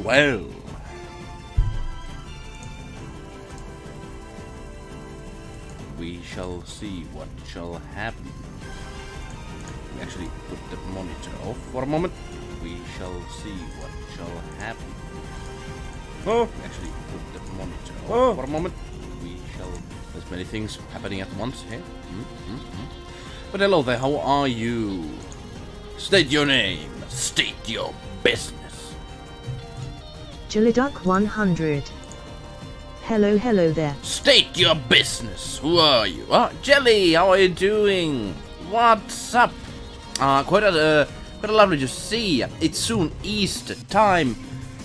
well. We shall see what shall happen. We actually put the monitor off for a moment. We shall see what shall happen. Oh, actually put the monitor off for a moment. We shall. There's many things happening at once here. But hello there, how are you? State your name. State your business. Jellyduck 100. Hello there. State your business. Who are you? Jelly, how are you doing? What's up? Quite lovely to see. It's soon Easter time.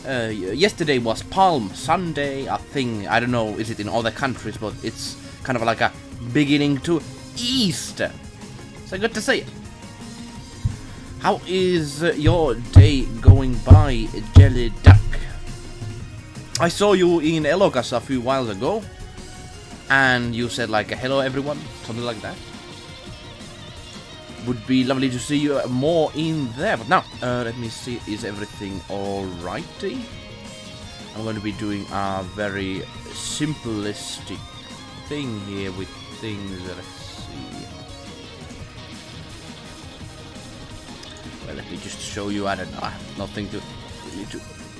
Yesterday was Palm Sunday, I think. I don't know, is it in other countries, but it's kind of like a beginning to Easter. So good to see you. How is your day going by, Jelly Duck? I saw you in Elokas a few whiles ago, and you said like hello everyone, something like that. Would be lovely to see you more in there. But now, let me see, is everything alrighty? I'm going to be doing a very simplistic thing here with things. Let's see. Well, let me just show you. I don't know. I have nothing to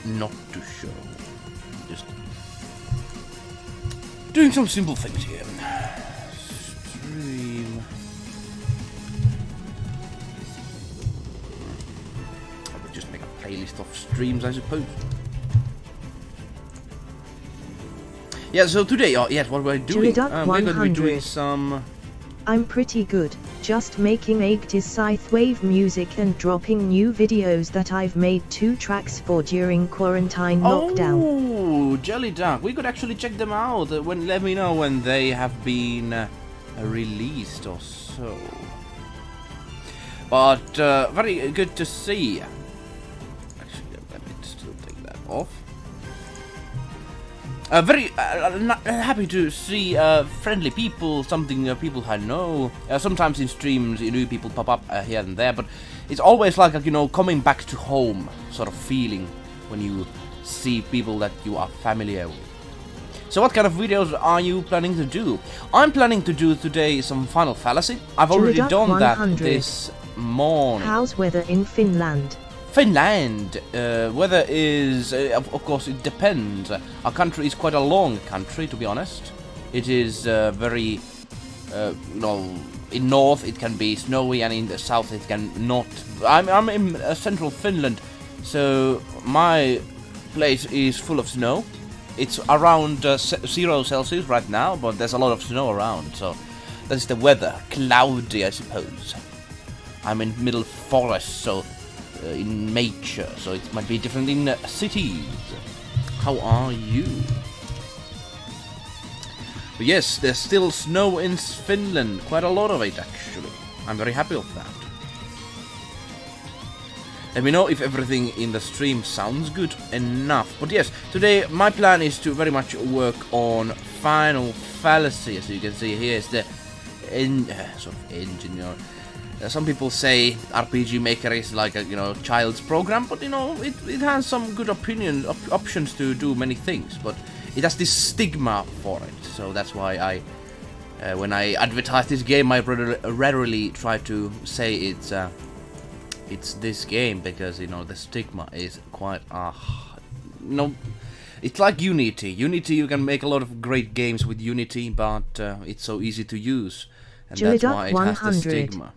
not to show. Just doing some simple things here. Stream. I would just make a playlist of streams, I suppose. Yeah, so today, yes, what we're doing, we're going to be doing some... I'm pretty good, just making 80s synthwave music and dropping new videos that I've made 2 tracks for during quarantine lockdown. Oh, Jelly Duck, we could actually check them out. Let me know when they have been released or so. But very good to see. Actually, let me still take that off. Very happy to see friendly people, something people I know. Sometimes in streams, new people pop up here and there, but it's always like a, coming back to home sort of feeling when you see people that you are familiar with. So what kind of videos are you planning to do? I'm planning to do today some Final Fallacy. I've already done that this morning. How's weather in Finland? Finland, weather is, of course, it depends. Our country is quite a long country, to be honest. It is very, in north it can be snowy, and in the south it can not. I'm in central Finland, so my place is full of snow. It's around 0 Celsius right now, but there's a lot of snow around, so that's the weather. Cloudy, I suppose. I'm in middle forest, so in nature, so it might be different in cities. How are you? But yes, there's still snow in Finland, quite a lot of it actually. I'm very happy with that. Let me know if everything in the stream sounds good enough. But yes, today my plan is to very much work on Final Fallacy. As you can see here is the sort of engine. Some people say RPG Maker is like a child's program, but it has some good options to do many things, but it has this stigma for it. So that's why when I advertise this game, I rarely try to say it's this game, because the stigma is quite it's like Unity. Unity, you can make a lot of great games with Unity, but it's so easy to use, and that's why it has the stigma.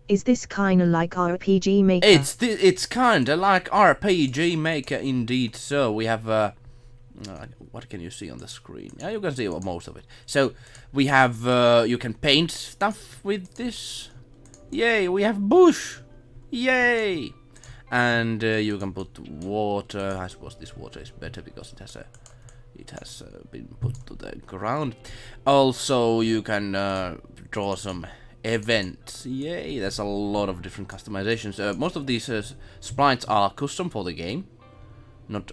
Is this kinda like RPG Maker? It's kinda like RPG Maker indeed. So we have what can you see on the screen? Yeah, you can see most of it. So we have you can paint stuff with this. Yay! We have bush. Yay! And you can put water. I suppose this water is better because it has been put to the ground. Also, you can draw some events. Yay, there's a lot of different customizations. Most of these sprites are custom for the game. Not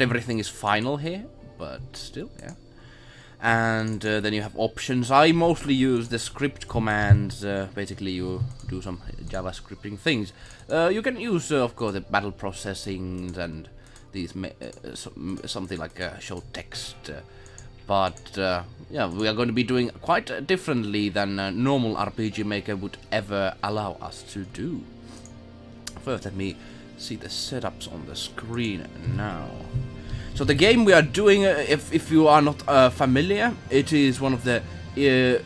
everything is final here, but still, yeah. And then you have options. I mostly use the script commands. Basically, you do some JavaScripting things. You can use, of course, the battle processing and these something like show text. But yeah, we are going to be doing quite differently than a normal RPG Maker would ever allow us to do. First, let me see the setups on the screen now. So the game we are doing, if you are not familiar, it is one of the, you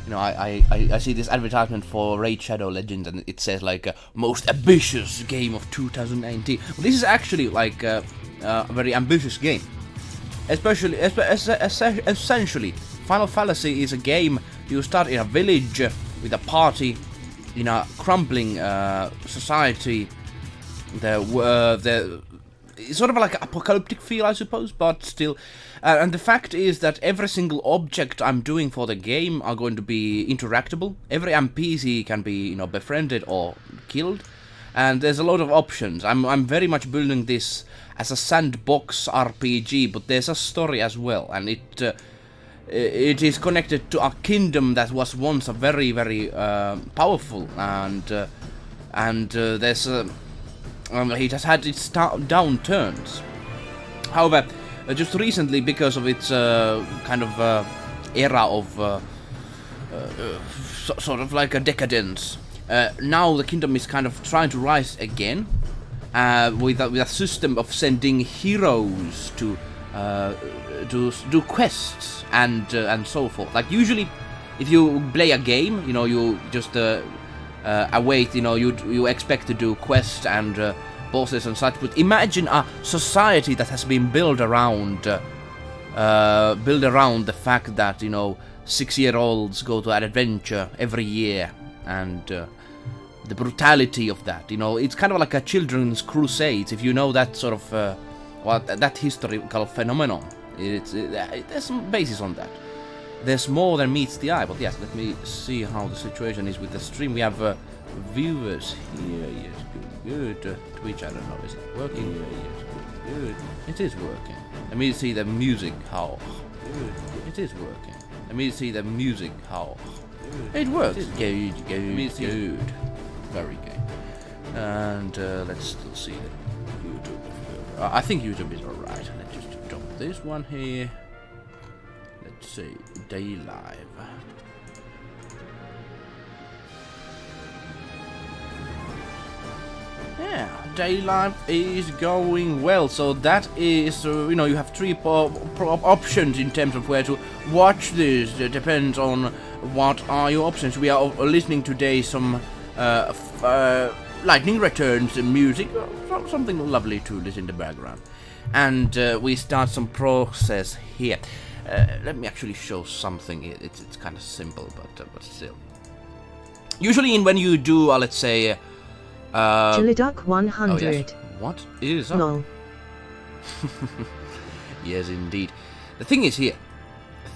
know, I see this advertisement for Raid Shadow Legends, and it says like most ambitious game of 2019. Well, this is actually like a very ambitious game. Essentially, Final Fallacy is a game you start in a village with a party in a crumbling society. It's sort of like an apocalyptic feel, I suppose, but still. And the fact is that every single object I'm doing for the game are going to be interactable. Every NPC can be, you know, befriended or killed, and there's a lot of options. I'm very much building this as a sandbox RPG, but there's a story as well, and it is connected to a kingdom that was once a very, very powerful, and there's it has had its downturns. However, just recently, because of its kind of era of sort of like a decadence, now the kingdom is kind of trying to rise again, with a system of sending heroes to do quests and so forth. Like usually, if you play a game, you know, you just await, you know, you expect to do quests and bosses and such. But imagine a society that has been built around the fact that, you know, 6-year-olds go to an adventure every year, and the brutality of that. You know, it's kind of like a children's crusades, if you know that sort of that historical phenomenon. There's some basis on that. There's more than meets the eye, but yes, let me see how the situation is with the stream. We have viewers here. Yes, good. Twitch, I don't know, is it working? Yes, good. It is working. Let me see the music. How good. It is working. Let me see the music. How good. It works. Good. Very good. And let's still see the YouTube. I think YouTube is alright. Let's just drop this one here. Let's see, day live. Yeah, day live is going well. So that is, you know, you have three options in terms of where to watch this. It depends on what are your options. We are listening today some lightning returns music, something lovely to listen in the background, and we start some process here. Let me actually show something. It's kind of simple, but still. Usually, when you do, let's say, Chiliduck 100. Oh, yes. What is up? No. Yes, indeed. The thing is here.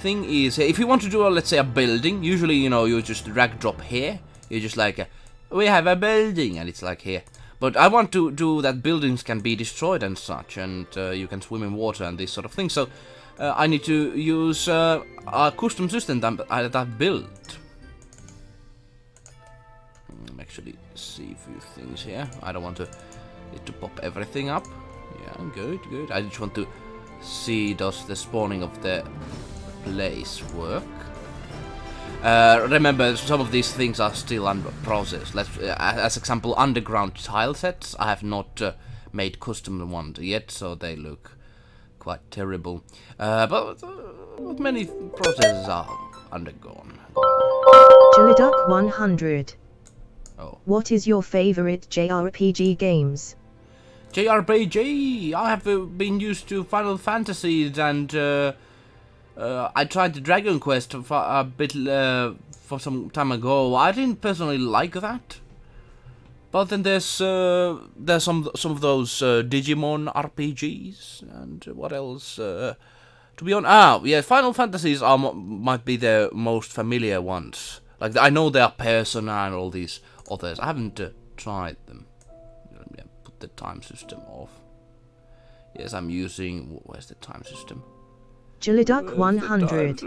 If you want to do, let's say, a building, usually, you know, you just drag drop here. You're just like, we have a building, and it's like here. But I want to do that buildings can be destroyed and such, and you can swim in water and this sort of thing. So I need to use a custom system that I've built. Actually, see a few things here. I don't want it to pop everything up. Yeah, good. I just want to see, does the spawning of the place work? Remember, some of these things are still under process. As example, underground tile sets. I have not made custom ones yet, so they look quite terrible. But many processes are undergone. Chiliduck 100. Oh. What is your favorite JRPG games? JRPG! I have been used to Final Fallacy, and I tried the Dragon Quest for a bit for some time ago. I didn't personally like that. But then there's some of those Digimon RPGs, and what else? To be honest, yeah, Final Fantasies might be the most familiar ones. Like, I know there are Persona and all these others. I haven't tried them. Let me put the time system off. Yes, I'm using... Where's the time system? Chiliduck 100.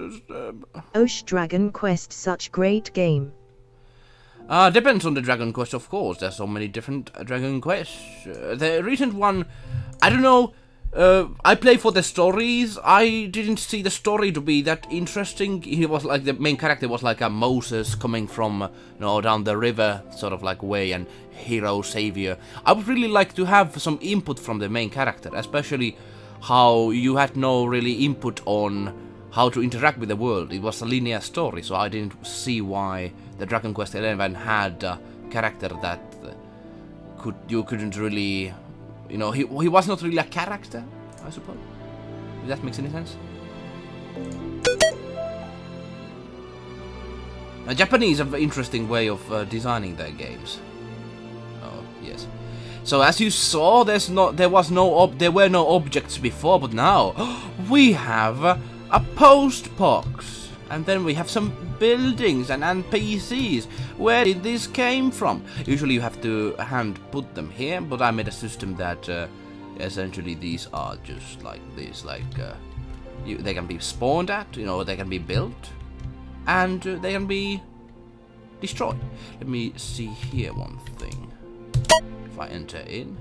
Osh, Dragon Quest, such great game. Depends on the Dragon Quest, of course. There's so many different Dragon Quests. The recent one, I don't know. I play for the stories. I didn't see the story to be that interesting. He was like, the main character was like a Moses coming from, down the river sort of like way, and hero savior. I would really like to have some input from the main character, especially how you had no really input on how to interact with the world. It was a linear story, so I didn't see why the Dragon Quest XI had a character that you couldn't really, he was not really a character, I suppose. If that makes any sense. Japanese have an interesting way of designing their games. Oh yes. So as you saw, there were no objects before, but now we have a post box, and then we have some buildings and NPCs. Where did this came from? Usually you have to hand put them here, but I made a system that essentially these are just like this, they can be spawned at, they can be built, and they can be destroyed. Let me see here one thing. If I enter in,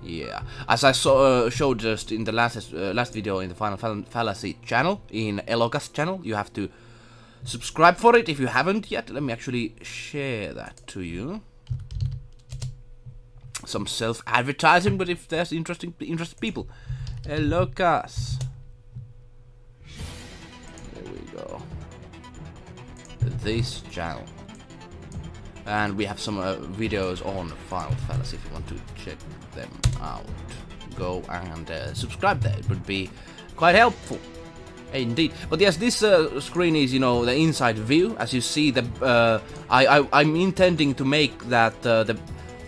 yeah, as I showed just in the last video in the Final Fallacy channel, in Eloga's channel, you have to subscribe for it if you haven't yet. Let me actually share that to you. Some self-advertising, but if there's interested people. Elogas. There we go. This channel. And we have some videos on Final Fallacy if you want to check them out. Go and subscribe there. It would be quite helpful. Indeed. But yes, this screen is, the inside view. As you see, I'm intending to make that the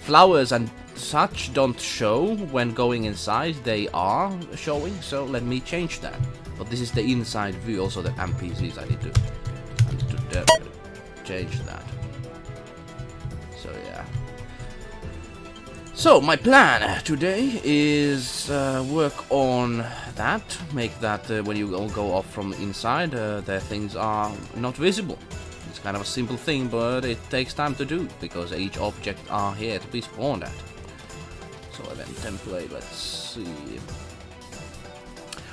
flowers and such don't show when going inside. They are showing, so let me change that. But this is the inside view. Also the NPCs, I need to change that. So yeah. So my plan today is work on that, make that when you all go off from inside, the things are not visible. It's kind of a simple thing, but it takes time to do because each object are here to be spawned at. So event template, let's see.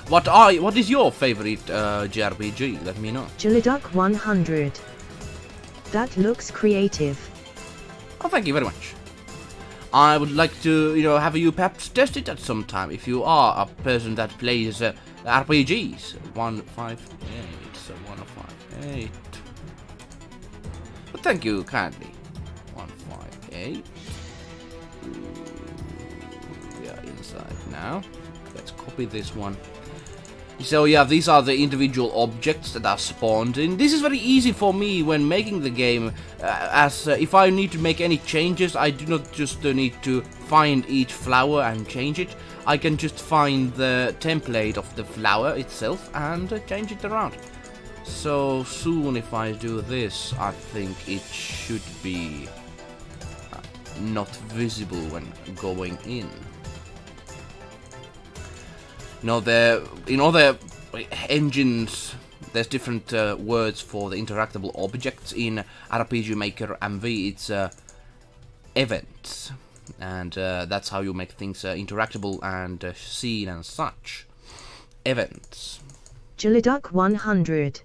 What is your favorite JRPG? Let me know. Jiliduck 100. That looks creative. Oh, thank you very much. I would like to, have you perhaps test it at some time if you are a person that plays RPGs. 158, so 158. But thank you kindly. 158. We are inside now. Let's copy this one. So yeah, these are the individual objects that are spawned in. This is very easy for me when making the game, as if I need to make any changes, I do not just need to find each flower and change it. I can just find the template of the flower itself and change it around. So soon if I do this, I think it should be not visible when going in. In other engines, there's different words for the interactable objects. In RPG Maker MV, it's events, and that's how you make things interactable and seen and such. Events. Jiliduck 100.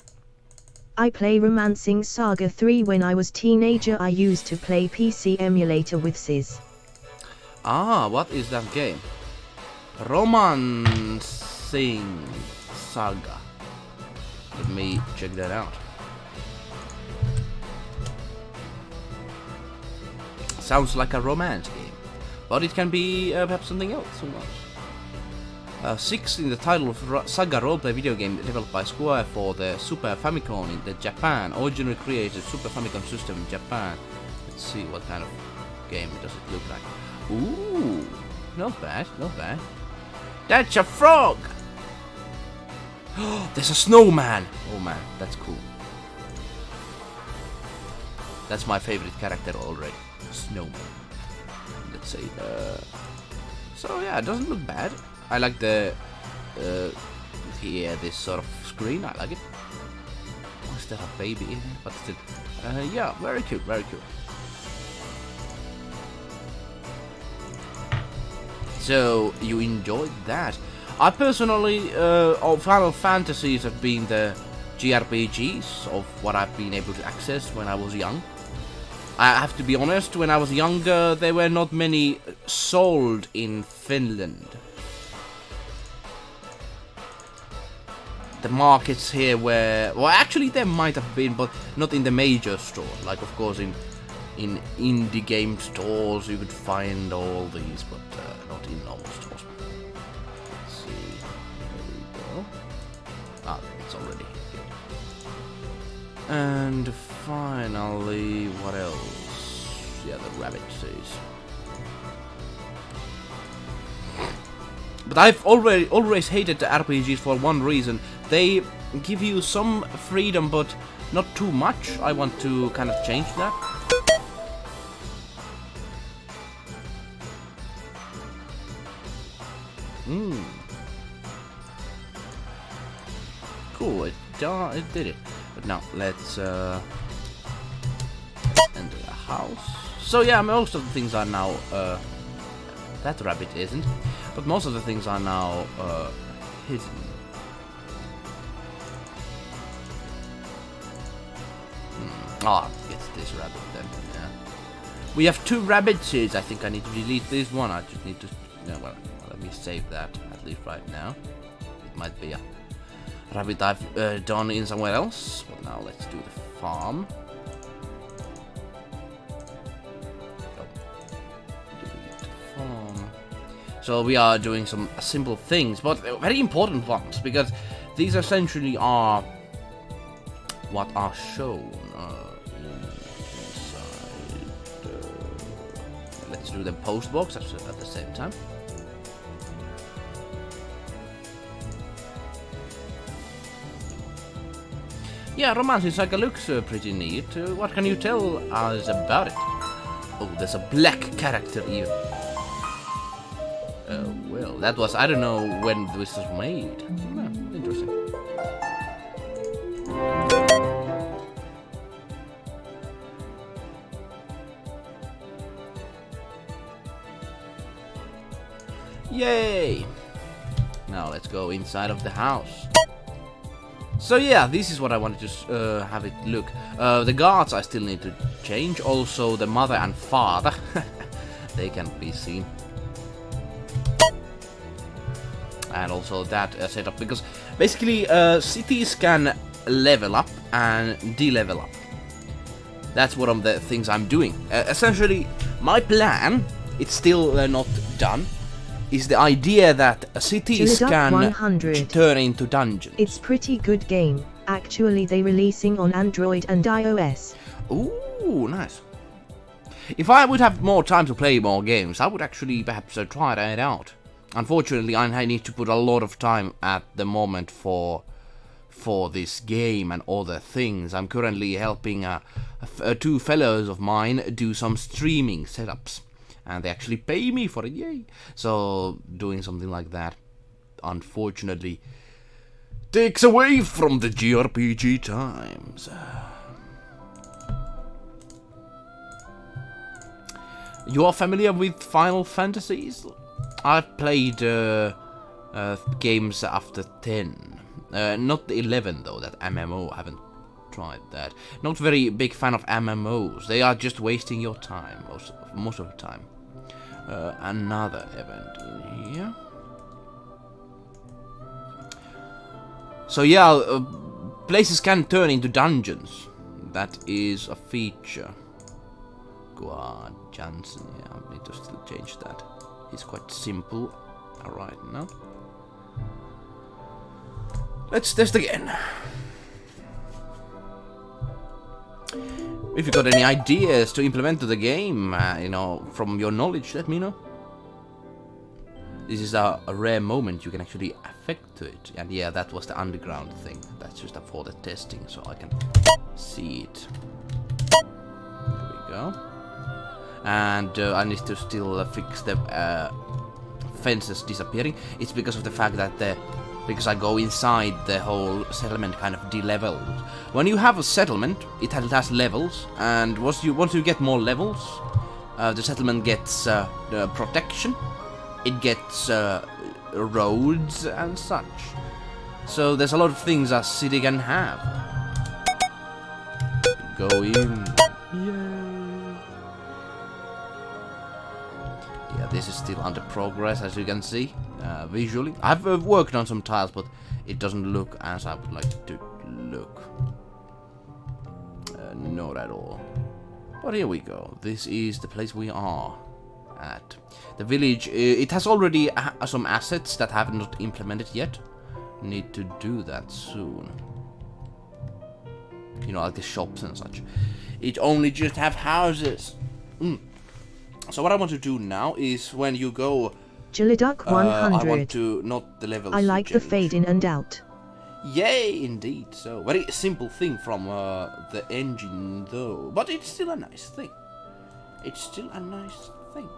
I play Romancing Saga 3. When I was teenager, I used to play PC emulator with Sis. Ah, what is that game? Romancing Saga. Let me check that out. Sounds like a romance game, but it can be perhaps something else. Who knows? 6 in the title of Saga roleplay video game developed by Square for the Super Famicom in the Japan. Originally created Super Famicom system in Japan. Let's see what kind of game does it look like. Ooh, not bad, not bad. That's a frog! There's a snowman! Oh man, that's cool. That's my favorite character already. Snowman. Let's see. So yeah, it doesn't look bad. I like the this sort of screen. I like it. Oh, is there a baby in here? But still, yeah, very cute, very cute. So you enjoyed that. I personally, Final Fantasies have been the JRPGs of what I've been able to access when I was young. I have to be honest, when I was younger, there were not many sold in Finland. The markets here were, well, actually there might have been, but not in the major store. Like, of course, in indie game stores you could find all these, but not in normal stores. Let's see, there we go. Ah, it's already here. And finally, what else? Yeah, the rabbit says. But I've always hated the RPGs for one reason. They give you some freedom, but not too much. I want to kind of change that. Cool, it did it. But now let's enter the house. So yeah, most of the things are now that rabbit isn't, but most of the things are now hidden. Ah, it's this rabbit then. Yeah. We have 2 rabbits. I think I need to delete this one. I just need to. Yeah, well, let me save that at least right now. It might be a rabbit I've done in somewhere else. But now let's do the farm. So we are doing some simple things, but very important ones, because these essentially are what are shown inside. Let's do the post box at the same time. Yeah, Romantic Saga looks pretty neat. What can you tell us about it? Oh, there's a black character even. Well, that was, I don't know when this was made. Interesting. Yay! Now let's go inside of the house. So yeah, this is what I wanted to have it look. The guards I still need to change. Also the mother and father. They can't be seen. And also that setup, because basically cities can level up and de-level up. That's one of the things I'm doing. Essentially, my plan, it's still not done, is the idea that cities can 100. turn into dungeons. It's pretty good game. Actually, they releasing on Android and iOS. Ooh, nice. If I would have more time to play more games, I would actually perhaps try that out. Unfortunately, I need to put a lot of time at the moment for this game and other things. I'm currently helping 2 fellows of mine do some streaming setups, and they actually pay me for it, yay! So doing something like that, unfortunately, takes away from the JRPG times. You are familiar with Final Fantasies? I've played games after 10. Not the 11 though, that MMO, haven't tried that. Not very big fan of MMOs, they are just wasting your time, most of the time. Another event in here. So yeah, places can turn into dungeons. That is a feature. Guard Jansen, yeah, I need to still change that. It's quite simple. Alright, now. Let's test again. If you got any ideas to implement to the game, you know, from your knowledge, let me know. This is a rare moment you can actually affect to it. And yeah, that was the underground thing. That's just for the testing, so I can see it. There we go. And I need to still fix the fences disappearing. It's because of the fact that because I go inside, the whole settlement kind of de-leveled. When you have a settlement, it has levels, and once you get more levels, the settlement gets protection, it gets roads and such. So there's a lot of things a city can have. Go in. Yay. Yeah, this is still under progress, as you can see, visually. I've worked on some tiles, but it doesn't look as I would like it to look. Not at all. But here we go. This is the place we are at. The village, it has already some assets that have not implemented yet. Need to do that soon. You know, like the shops and such. It only just have houses. So what I want to do now is when you go... Jiliduck 100. I want to, not the levels. I like the fade in and out. Yay, indeed. So, very simple thing from the engine, though. But it's still a nice thing. It's still a nice thing.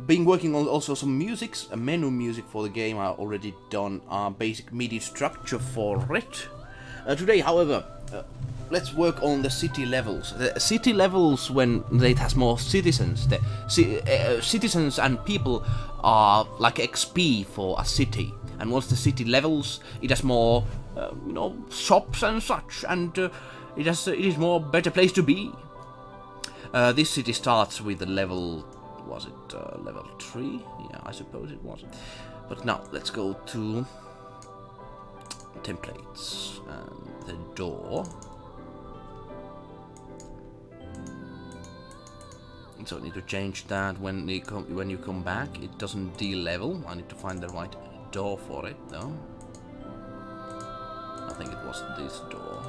Been working on also some musics, menu music for the game. I already done basic MIDI structure for it. Today, however, let's work on the city levels. The city levels, when it has more citizens, the citizens and people are like XP for a city. And once the city levels, it has more, you know, shops and such, and it is more better place to be. This city starts with the level, was it level 3? Yeah, I suppose it was. But now let's go to templates and the door. So I need to change that when you come back. It doesn't de-level. I need to find the right door for it, though. I think it was this door.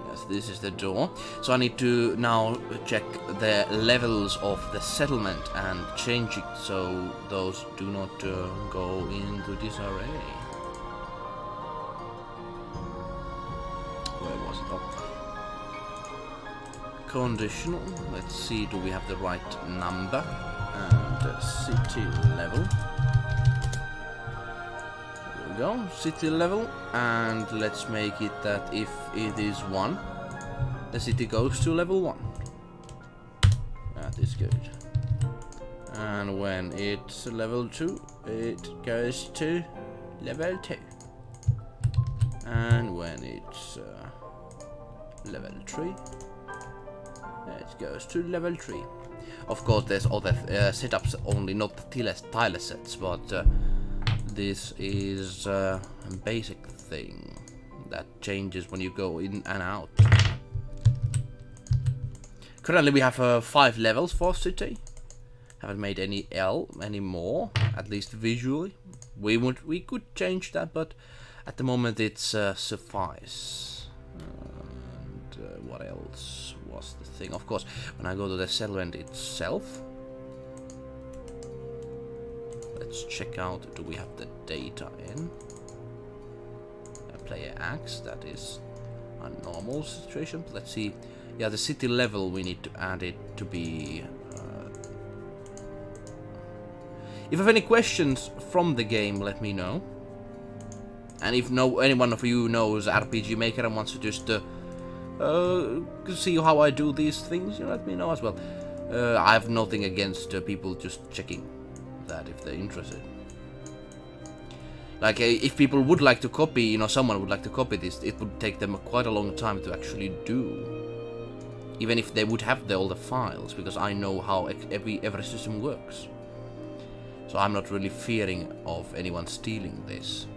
Yes, this is the door. So I need to now check the levels of the settlement and change it so those do not go into disarray. Where was it? Oh. Conditional. Let's see, do we have the right number? And city level. There we go, city level, and let's make it that if it is 1, the city goes to level 1. That is good. And when it's level 2, it goes to level 2. And when it's level 3, it goes to level 3. Of course, there's other setups only, not the tile sets, but this is a basic thing that changes when you go in and out. Currently, we have 5 levels for city. Haven't made any more, at least visually. We could change that, but at the moment it's suffice. And what else was the thing? Of course, when I go to the settlement itself, let's check out, do we have the data in? Player X, that is a normal situation. Let's see. Yeah, the city level, we need to add it to be... If you have any questions from the game, let me know. And if anyone of you knows RPG Maker and wants to just see how I do these things, you let me know as well. I have nothing against people just checking that if they're interested. Like, if people would like to copy, you know, someone would like to copy this, it would take them quite a long time to actually do. Even if they would have all the files, because I know how every system works. So I'm not really fearing of anyone stealing this.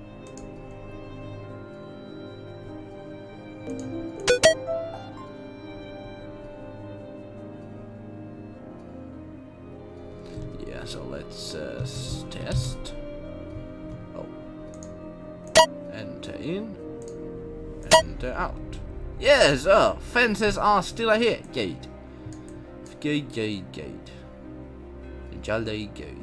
Yeah, so let's test. Oh. Enter in. Enter out. Yes, fences are still here. Gate. Gate. Jolly gate.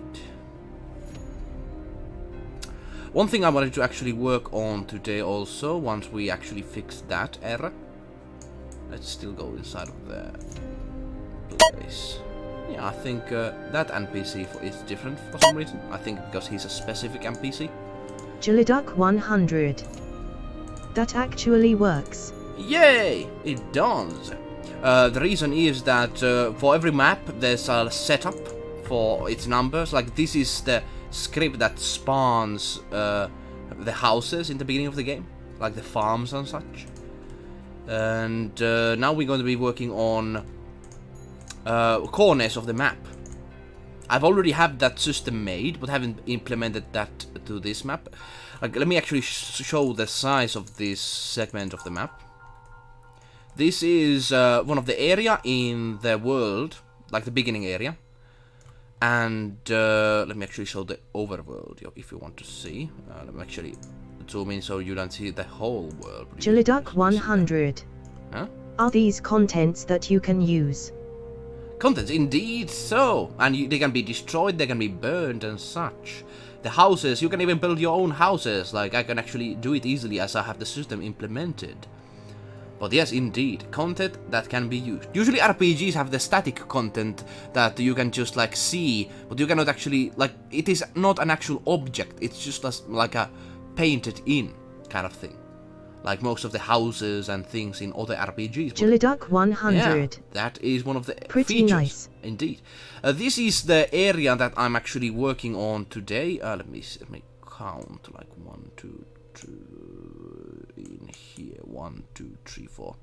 One thing I wanted to actually work on today also, once we actually fix that error. Let's still go inside of the place. Yeah, I think that NPC is different for some reason. I think because he's a specific NPC. Jiliduck 100. That actually works. Yay! It does. The reason is that for every map there's a setup for its numbers. Like this is the script that spawns the houses in the beginning of the game, like the farms and such. And now we're going to be working on corners of the map. I've already have that system made, but haven't implemented that to this map. Like, let me actually show the size of this segment of the map. This is one of the area in the world, like the beginning area. And let me actually show the overworld if you want to see. Let me actually zoom in so you don't see the whole world. Jiliduck 100. Huh? Are these contents that you can use? Contents, indeed so. And they can be destroyed, they can be burned and such. The houses, you can even build your own houses. Like, I can actually do it easily as I have the system implemented. But yes, indeed, content that can be used. Usually RPGs have the static content that you can just like see, but you cannot actually, like, it is not an actual object, it's just like a painted in kind of thing. Like most of the houses and things in other RPGs. Jiliduck 100. Yeah, that is one of the Pretty features. nice. Indeed. This is the area that I'm actually working on today. Let me count, like 1, 2, 3, in here, 1, 2, 3, 4.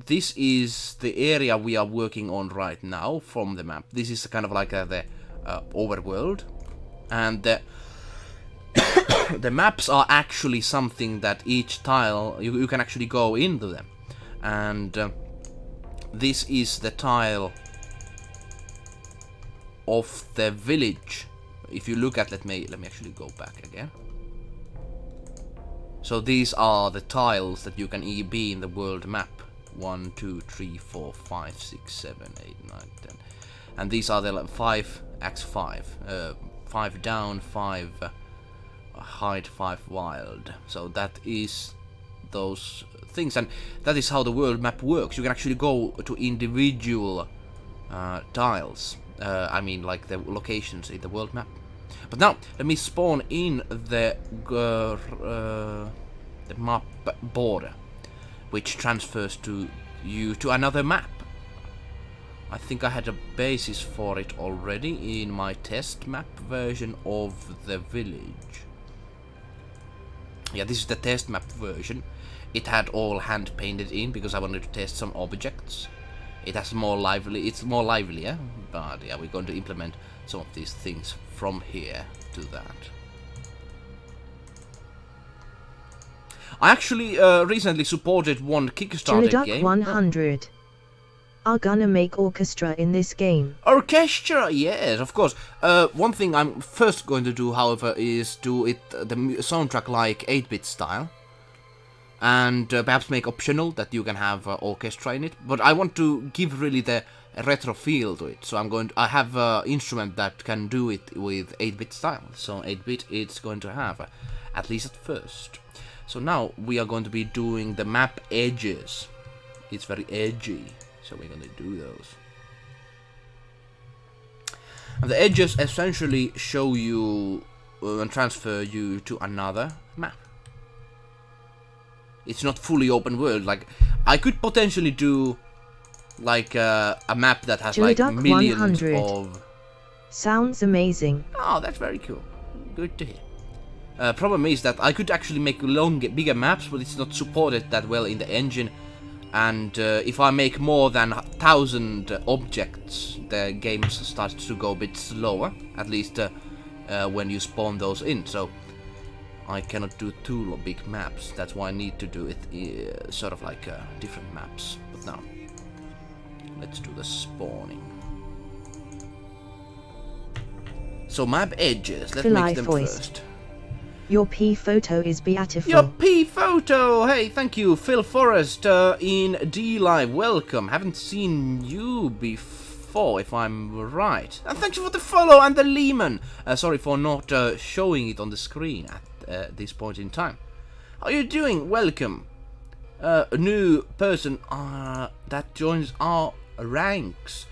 This is the area we are working on right now from the map. This is kind of like the overworld, and the maps are actually something that each tile you can actually go into them, and this is the tile of the village. If you look at, let me actually go back again. So these are the tiles that you can be in the world map. 1, 2, 3, 4, 5, 6, 7, 8, 9, 10. And these are the 5 x5. 5 down, 5 hide, 5 wild. So that is those things, and that is how the world map works. You can actually go to individual tiles. I mean, like the locations in the world map. But now, let me spawn in the map border, which transfers you to another map. I think I had a basis for it already in my test map version of the village. Yeah, this is the test map version. It had all hand painted in because I wanted to test some objects. It's more livelier, but yeah, we're going to implement some of these things from here to that. I actually recently supported one Kickstarter Jiliduck game. 100. Are gonna make orchestra in this game? Orchestra, yes, of course. One thing I'm first going to do, however, is do the soundtrack like 8-bit style, and perhaps make optional that you can have orchestra in it. But I want to give really the retro feel to it, so I have an instrument that can do it with 8-bit style. So 8-bit it's going to have, at least at first. So now we are going to be doing the map edges. It's very edgy, so we're going to do those. And the edges essentially show you and transfer you to another map. It's not fully open world. Like, I could potentially do like a map that has like millions 100. of... Sounds amazing. Oh, that's very cool. Good to hear. Problem is that I could actually make bigger maps, but it's not supported that well in the engine. And if I make more than 1,000 objects, the game starts to go a bit slower. At least when you spawn those in. So I cannot do too big maps. That's why I need to do it sort of like different maps. But now, let's do the spawning. So map edges, let's make them first. Your P photo is beautiful. Your P photo! Hey, thank you, Phil Forrest in D Live. Welcome. Haven't seen you before, if I'm right. And thank you for the follow and the Lehman. Sorry for not showing it on the screen at this point in time. How are you doing? Welcome. A new person that joins our ranks.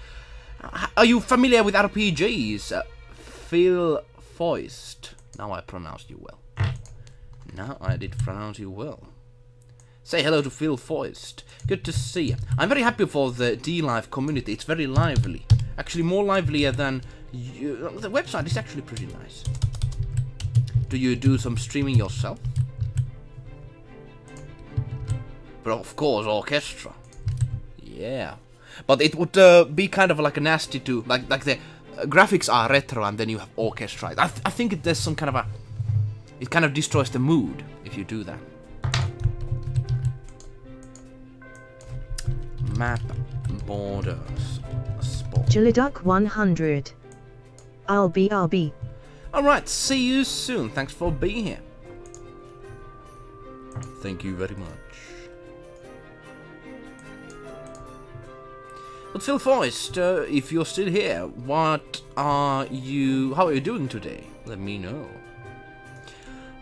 Are you familiar with RPGs? Phil Foist. Now I pronounced you well. Now I did pronounce you well. Say hello to Phil Foist. Good to see you. I'm very happy for the D-Live community. It's very lively. Actually, more livelier than you. The website is actually pretty nice. Do you do some streaming yourself? But of course, orchestra. Yeah. But it would be kind of like a nasty to... Like the graphics are retro and then you have orchestra. I think there's some kind of a... It kind of destroys the mood if you do that. Map borders. Sport. Jilliduck 100. I'll be. Alright, see you soon. Thanks for being here. Thank you very much. But Phil Foist, if you're still here, how are you doing today? Let me know.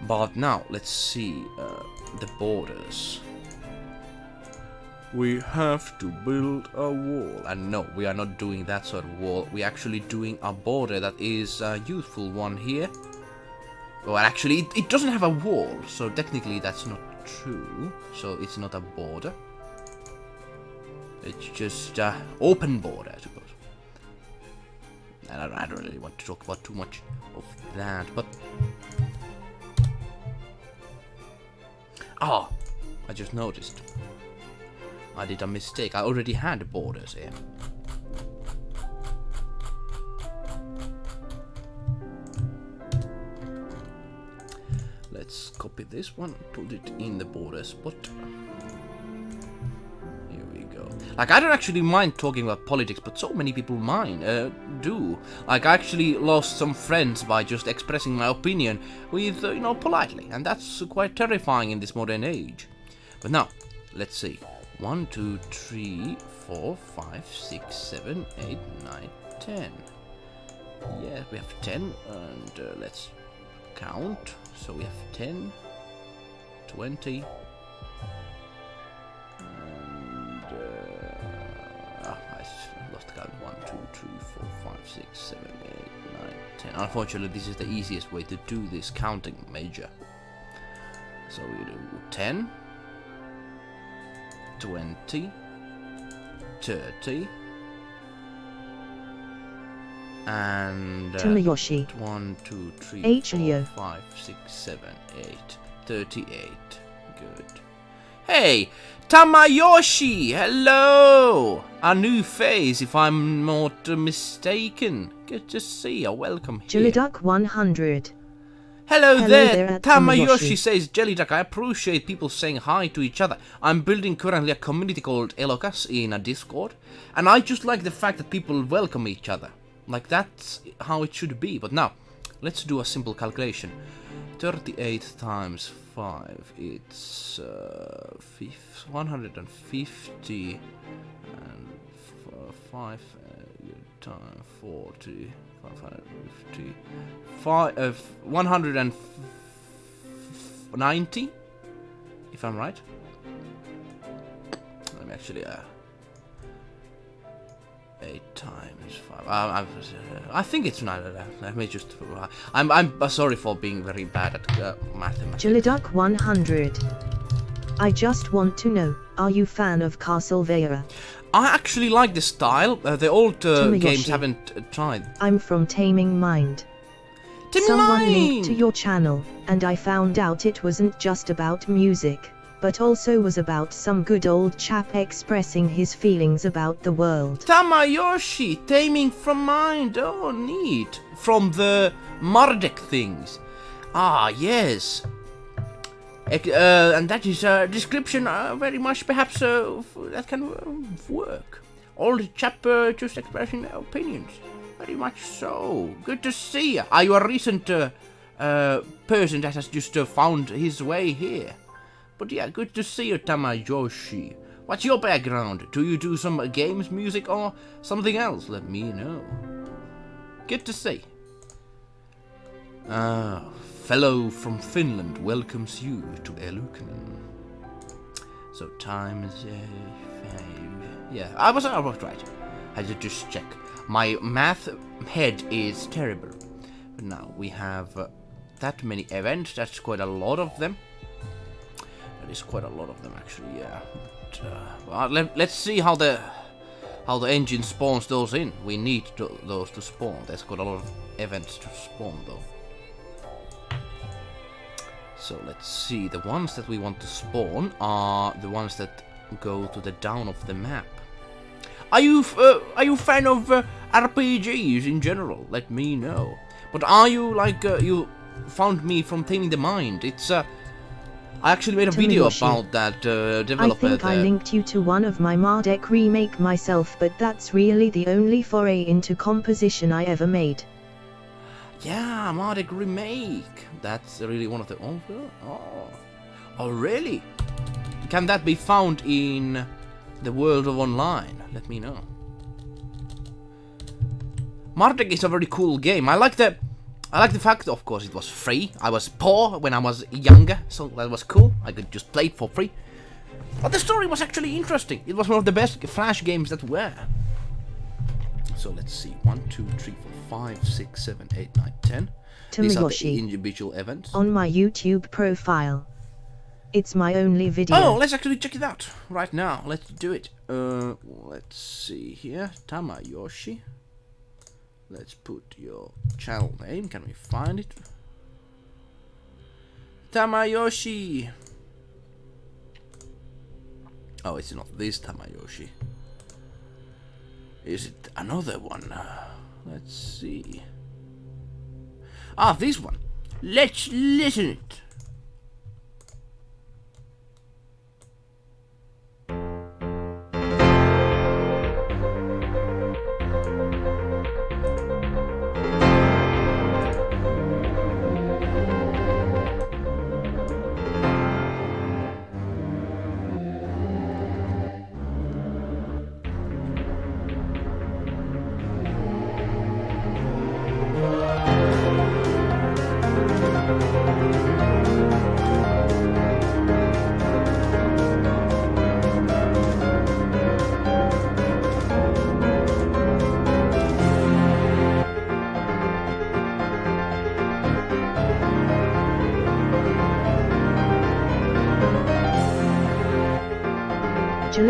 But now, let's see the borders. We have to build a wall. And no, we are not doing that sort of wall. We're actually doing a border that is a useful one here. Well, actually, it doesn't have a wall, so technically that's not true. So it's not a border. It's just open border, I suppose. And I don't really want to talk about too much of that, but... Oh, I just noticed. I did a mistake. I already had borders here. Let's copy this one, put it in the border spot. Here we go. Like, I don't actually mind talking about politics, but so many people do. Like, I actually lost some friends by just expressing my opinion with, politely. And that's quite terrifying in this modern age. But now, let's see. 1, 2, 3, 4, 5, 6, 7, 8, 9, 10. Yeah, we have 10, and let's count. So we have 10, 20, and I lost count. 1, 2, 3, 4, 5, 6, 7, 8, 9, 10. Unfortunately, this is the easiest way to do this counting measure. So we do 10. 20, 30, and Tamayoshi. 1, 2, 3, H. 4, Leo. 5, 6, 7, 8, 38. Good. Hey, Tamayoshi! Hello! A new face, if I'm not mistaken. Good to see you. Welcome here. Jilliduck 100. Hello there, at Tamayoshi says, Jellyduck, I appreciate people saying hi to each other. I'm building currently a community called Elokas in a Discord, and I just like the fact that people welcome each other. Like, that's how it should be. But now, let's do a simple calculation. 38 times 5, it's 150, and 5 times 40. 550, 190, if I'm right. Let me actually 8 times 5. I think it's 9. Let me just. I'm sorry for being very bad at mathematics. Jilliduck 100. I just want to know, are you fan of Castlevania? I actually like the style. The old games haven't tried. I'm from Taming Mind. Taming Someone Mind! linked to your channel, and I found out it wasn't just about music, but also was about some good old chap expressing his feelings about the world. Tamayoshi, Taming from Mind. Oh, neat. From the Marduk things. Ah, yes. And that is a description very much perhaps that can work. Old chap just expressing their opinions. Very much so. Good to see you. Are you a recent person that has just found his way here? But yeah, good to see you, Tamayoshi. What's your background? Do you do some games, music, or something else? Let me know. Good to see. Fellow from Finland welcomes you to Eluknen. So times 5. Yeah, I was right. I had to just check. My math head is terrible. But now we have that many events. That's quite a lot of them. is quite a lot of them actually. Yeah. But, well, let's see how the engine spawns those in. We need those to spawn. There's got a lot of events to spawn though. So let's see. The ones that we want to spawn are the ones that go to the down of the map. Are you a fan of RPGs in general? Let me know. But are you like you found me from Taming the Mind? It's I actually made a video about that developer. I think I linked you to one of my Mardek remake myself, but that's really the only foray into composition I ever made. Yeah, Mardek remake. That's really one of the oh really? Can that be found in the world of online? Let me know. Mardek is a very cool game. I like the fact, of course, it was free. I was poor when I was younger, so that was cool. I could just play it for free. But the story was actually interesting. It was one of the best Flash games that were. So let's see. 1, 2, 3, 4, 5, 6, 7, 8, 9, 10. These are the individual events. On my YouTube profile. It's my only video. Oh, let's actually check it out right now. Let's do it. Let's see here. Tamayoshi. Let's put your channel name. Can we find it? Tamayoshi. Oh, it's not this Tamayoshi. Is it another one? Let's see. Ah, this one. Let's listen it.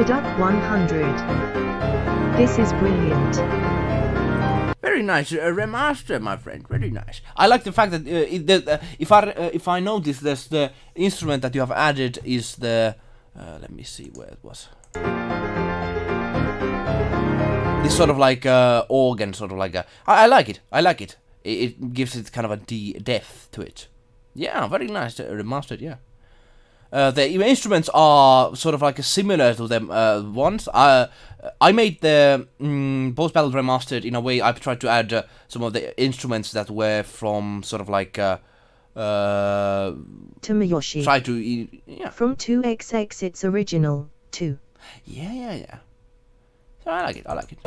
Duck 100. This is brilliant. Very nice remaster, my friend. Very nice. I like the fact that if I notice this, the instrument that you have added is the let me see where it was. This sort of like organ, sort of like a. I like it. I like it. It gives it kind of a depth to it. Yeah, very nice remastered. Yeah. The instruments are sort of like similar to them ones. I made the boss battle remastered in a way. I tried to add some of the instruments that were from sort of like Tamayoshi. Try to yeah. From 2XX, it's original too. Yeah. So I like it. I like it.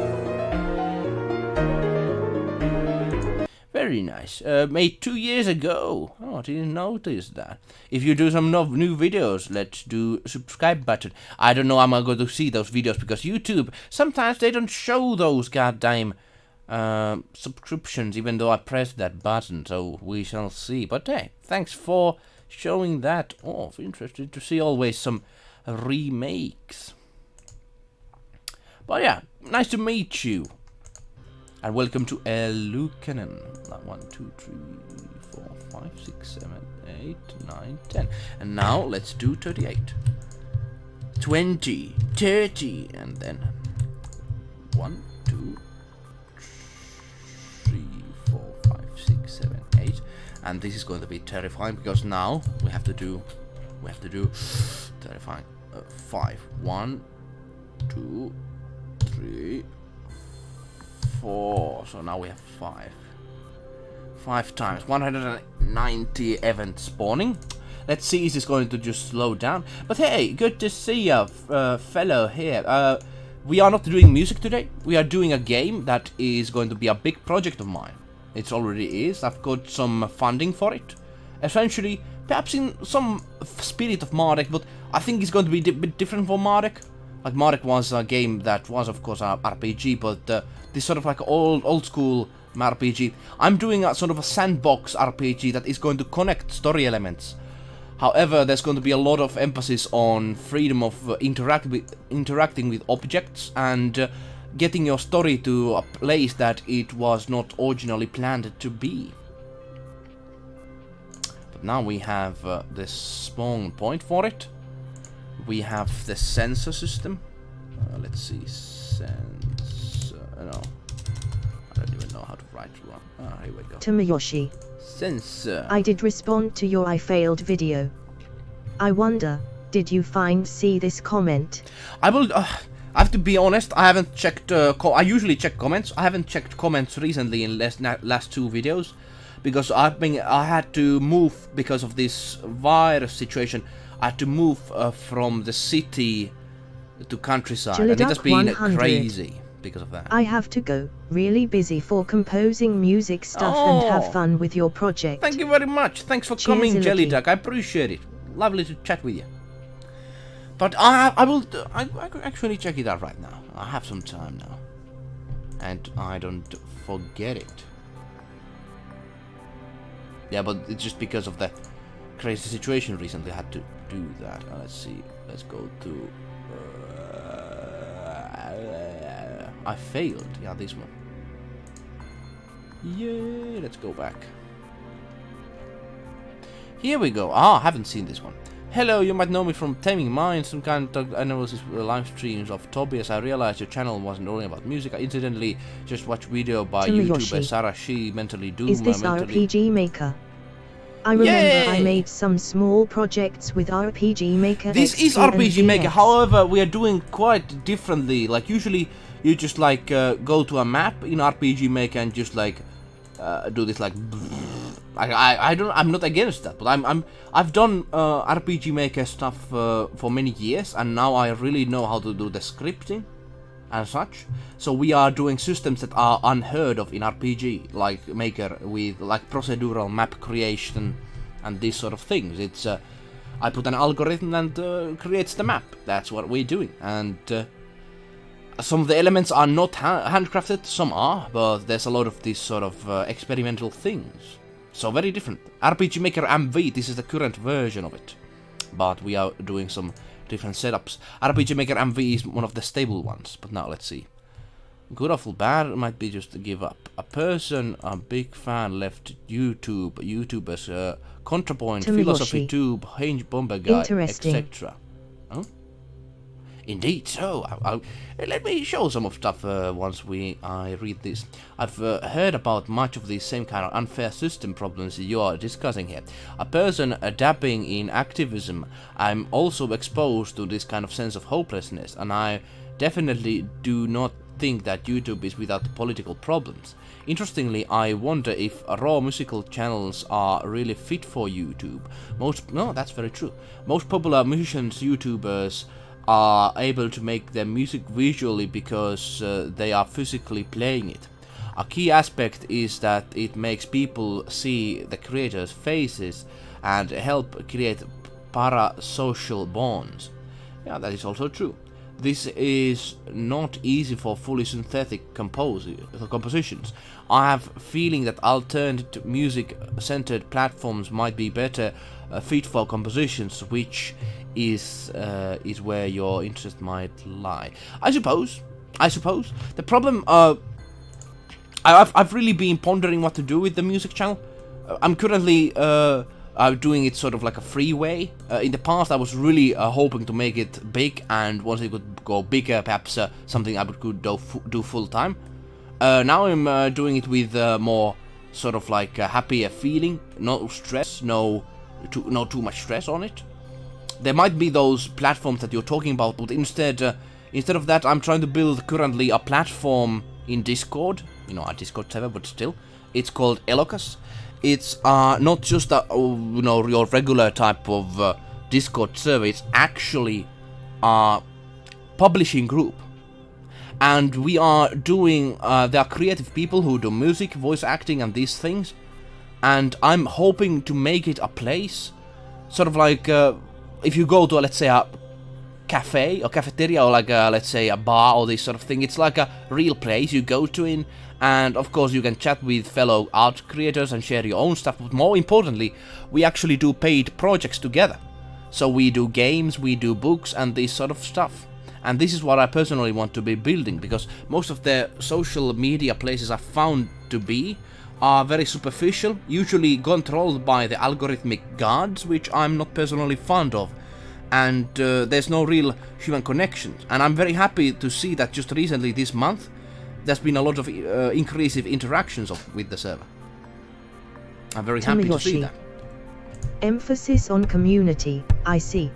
Very nice. Made 2 years ago. Oh, I didn't notice that. If you do some new videos, let's do subscribe button. I don't know how I'm going to see those videos because YouTube, sometimes they don't show those goddamn subscriptions even though I pressed that button. So we shall see. But hey, thanks for showing that off. Interested to see always some remakes. But yeah, nice to meet you. And welcome to Lukanen. 1, 2, 3, 4, 5, 6, 7, 8, 9, 10. And now let's do 38. 20, 30, and then 1, 2, 3, 4, 5, 6, 7, 8. And this is going to be terrifying because now we have to do terrifying 5. 1, 2, 3, 4. So now we have 5 times 190 events spawning. Let's see, is this going to just slow down? But hey, good to see a fellow here. We are not doing music today. We are doing a game that is going to be a big project of mine. It already is. I've got some funding for it. Essentially, perhaps in some spirit of Mardek, but I think it's going to be a bit different for Mardek. Like Mardek was a game that was, of course, a RPG, but this sort of like old school RPG. I'm doing a sort of a sandbox RPG that is going to connect story elements However, there's going to be a lot of emphasis on freedom of interacting with objects and getting your story to a place that it was not originally planned to be. But now we have this spawn point for it. We have the sensor system. Let's see, no. I don't even know how to write one. Ah, here we go. Tomoyoshi. Sensor. I did respond to your I failed video. I wonder, did you see this comment? I will. I have to be honest. I haven't checked. I usually check comments. I haven't checked comments recently in last 2 videos because I had to move because of this virus situation. I had to move from the city to countryside, and it has been 100. crazy because of that. I have to go. Really busy for composing music stuff and have fun with your project. Thank you very much. Thanks for coming, Jelly Duck. I appreciate it. Lovely to chat with you. But I will actually check it out right now. I have some time now, and I don't forget it. Yeah, but it's just because of the crazy situation recently. I had to do that. Let's see. Let's go to. I failed. Yeah, this one. Yeah, let's go back. Here we go. Ah, I haven't seen this one. Hello, you might know me from Taming Minds, some kind of analysis live streams of Tobias. I realized your channel wasn't only about music. I incidentally just watched video by YouTuber Sarah She, Mentally Doom. Is this RPG Maker? I remember I made some small projects with RPG Maker. This is RPG Maker, however, we are doing quite differently. Like, usually you just like go to a map in RPG Maker and just like do this like. I'm not against that, but I've done RPG Maker stuff for many years, and now I really know how to do the scripting and such. So we are doing systems that are unheard of in RPG, like Maker, with like procedural map creation and these sort of things. It's I put an algorithm and creates the map. That's what we're doing, and some of the elements are not handcrafted, some are, but there's a lot of these sort of experimental things. So very different. RPG Maker MV, this is the current version of it, but we are doing some different setups. RPG Maker MV is one of the stable ones, but now let's see. Good or bad might be just to give up. A person, a big fan, left YouTube, YouTubers, ContraPoint, Philosophy Tube, Hinge Bomber Guy, etc. Huh? Indeed, so let me show some of stuff once I read this. I've heard about much of these same kind of unfair system problems you are discussing here. A person dabbing in activism, I'm also exposed to this kind of sense of hopelessness, and I definitely do not think that YouTube is without political problems. Interestingly, I wonder if raw musical channels are really fit for YouTube. No, that's very true. Most popular musicians, YouTubers, are able to make their music visually because they are physically playing it. A key aspect is that it makes people see the creators' faces and help create parasocial bonds. Yeah, that is also true. This is not easy for fully synthetic compositions. I have a feeling that alternative music-centered platforms might be better fit for compositions, which is where your interest might lie. I suppose. The problem, I've really been pondering what to do with the music channel. I'm currently doing it sort of like a freeway. In the past, I was really hoping to make it big, and once it could go bigger, perhaps something I could do full time. Now I'm doing it with more sort of like a happier feeling, no stress, no too much stress on it. There might be those platforms that you're talking about, but instead of that, I'm trying to build currently a platform in Discord. You know, a Discord server, but still, it's called Elocus. It's not just a your regular type of Discord server. It's actually a publishing group, and we are doing. There are creative people who do music, voice acting, and these things. And I'm hoping to make it a place, sort of like if you go to let's say a cafe or cafeteria, or like let's say a bar or this sort of thing. It's like a real place you go to in, And of course you can chat with fellow art creators and share your own stuff, but more importantly, we actually do paid projects together. So we do games, we do books and this sort of stuff. And this is what I personally want to be building, because most of the social media places I've found to be are very superficial, usually controlled by the algorithmic gods, which I'm not personally fond of. And there's no real human connections. And I'm very happy to see that just recently this month, there's been a lot of increasive interactions with the server. I'm very happy to see that. Emphasis on community, I see.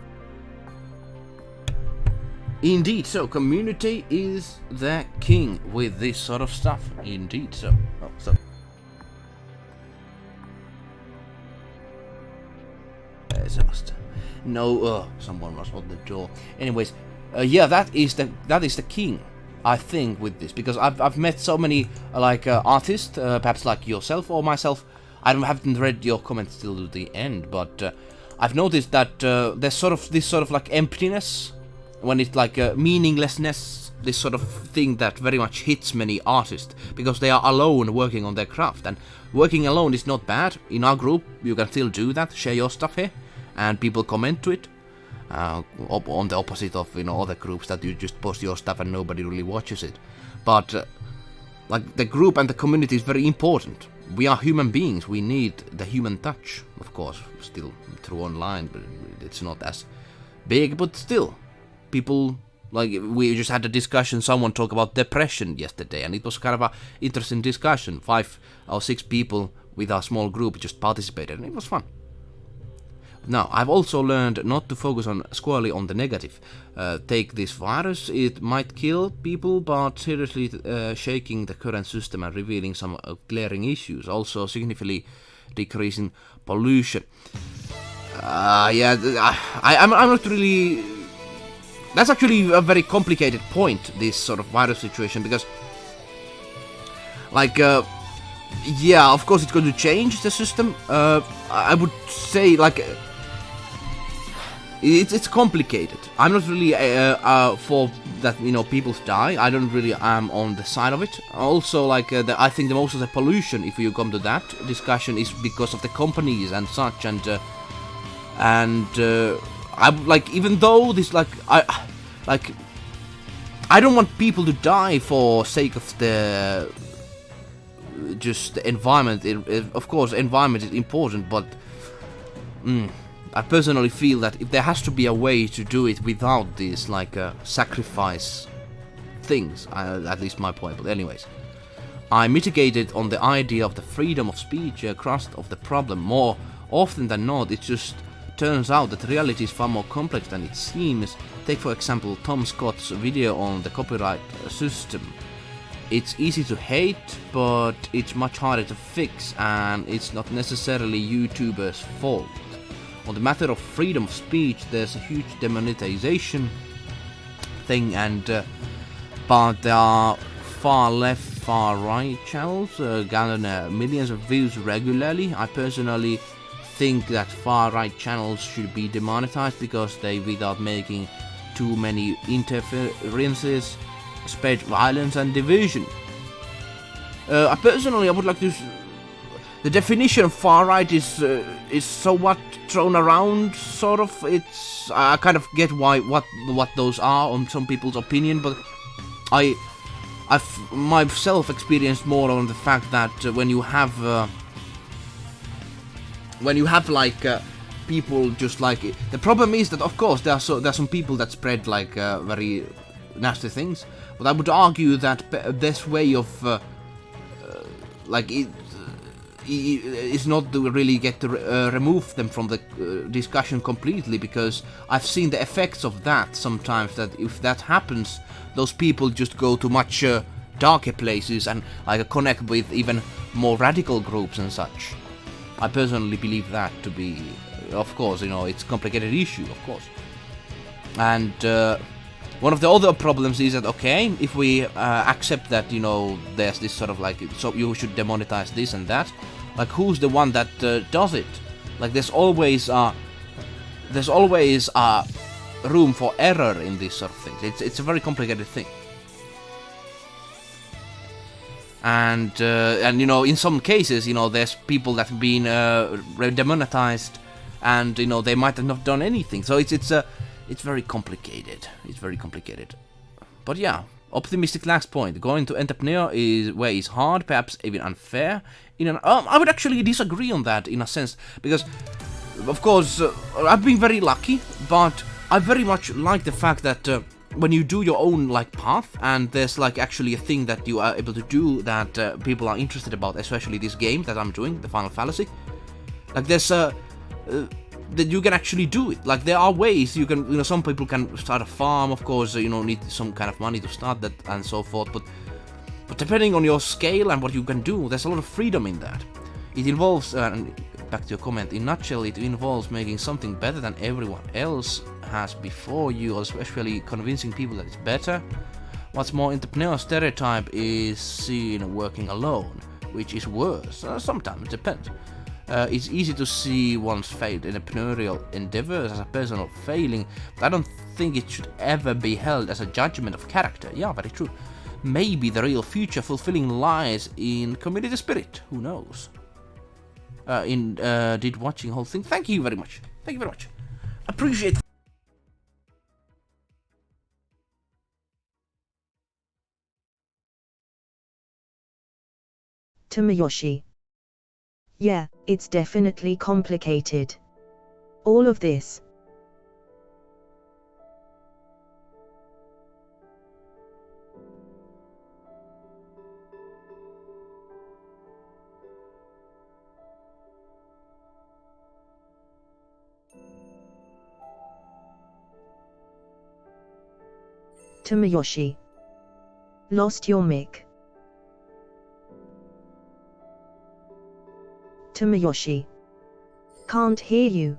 Indeed, so community is the king with this sort of stuff. Indeed, so. Oh, so. There's a master. No, someone was on the door. Anyways, yeah, that is the king, I think, with this, because I've met so many artists, perhaps like yourself or myself. I haven't read your comments till the end, but I've noticed that there's this sort of like emptiness, when it's like meaninglessness, this sort of thing that very much hits many artists, because they are alone working on their craft. And working alone is not bad. In our group, you can still do that, share your stuff here, and people comment to it. On the opposite of other groups that you just post your stuff and nobody really watches it. But like the group and the community is very important. We are human beings. We need the human touch, of course, still through online, but it's not as big. But still, people, like, we just had a discussion. Someone talked about depression yesterday, and it was kind of a interesting discussion. 5 or 6 people with our small group just participated, and it was fun. Now, I've also learned not to focus squarely on the negative. Take this virus, it might kill people, but seriously shaking the current system and revealing some glaring issues. Also significantly decreasing pollution. Yeah, I'm not really... That's actually a very complicated point, this sort of virus situation, because... Like, yeah, of course it's going to change the system. I would say, like... It's complicated. I'm not really for that, people die. I don't really am on the side of it. Also, like, I think the most of the pollution, if you come to that discussion, is because of the companies and such. And I like, even though this, I don't want people to die for sake of the just the environment. Of course, environment is important, but. I personally feel that if there has to be a way to do it without these, sacrifice things, at least my point, but anyways. I mitigated on the idea of the freedom of speech crust of the problem. More often than not, it just turns out that reality is far more complex than it seems. Take for example Tom Scott's video on the copyright system. It's easy to hate, but it's much harder to fix, and it's not necessarily YouTubers' fault. On the matter of freedom of speech, there's a huge demonetization thing, and but there are far left, far right channels garner millions of views regularly. I personally think that far right channels should be demonetized because they, without making too many interferences, spread violence and division. I would like to. The definition of far right is somewhat thrown around, sort of. It's I kind of get what those are on some people's opinion, but I've myself experienced more on the fact that when you have people just like it, the problem is that of course there's some people that spread very nasty things, but I would argue that this way of is not to really get to remove them from the discussion completely, because I've seen the effects of that sometimes, that if that happens, those people just go to much darker places and connect with even more radical groups and such. I personally believe that to be, of course, it's a complicated issue, of course. And one of the other problems is that, okay, if we accept that, there's this sort of so you should demonetize this and that, who's the one that does it? There's always room for error in these sort of things. It's a very complicated thing. And you know, in some cases, you know, there's people that have been demonetized, and you know, they might have not done anything. So it's very complicated. It's very complicated. But yeah, optimistic last point. Going to entrepreneur is hard, perhaps even unfair. I would actually disagree on that in a sense, because of course I've been very lucky, but I very much like the fact that when you do your own like path, and there's like actually a thing that you are able to do that people are interested about, especially this game that I'm doing, the Final Fallacy. Like there's that you can actually do it. Like there are ways you can, you know, some people can start a farm, of course, you know, need some kind of money to start that and so forth, but depending on your scale and what you can do, there's a lot of freedom in that. It involves, and back to your comment, in a nutshell, it involves making something better than everyone else has before you, or especially convincing people that it's better. What's more, entrepreneurial stereotype is seen working alone, which is worse. Sometimes it depends. It's easy to see one's failed entrepreneurial endeavors as a personal failing, but I don't think it should ever be held as a judgment of character. Yeah, very true. Maybe the real future fulfilling lies in community spirit. Who knows? Did watching whole thing. Thank you very much. Thank you very much. Appreciate. Tomoyoshi. Yeah, it's definitely complicated. All of this. Tomoyoshi. Lost your mic. Tomoyoshi. Can't hear you.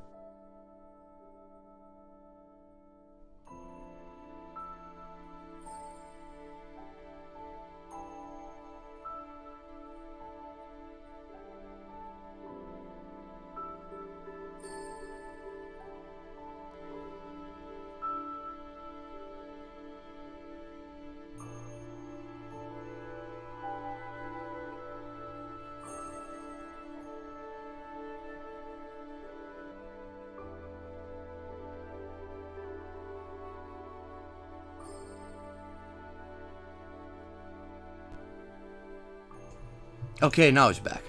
Okay, now it's back.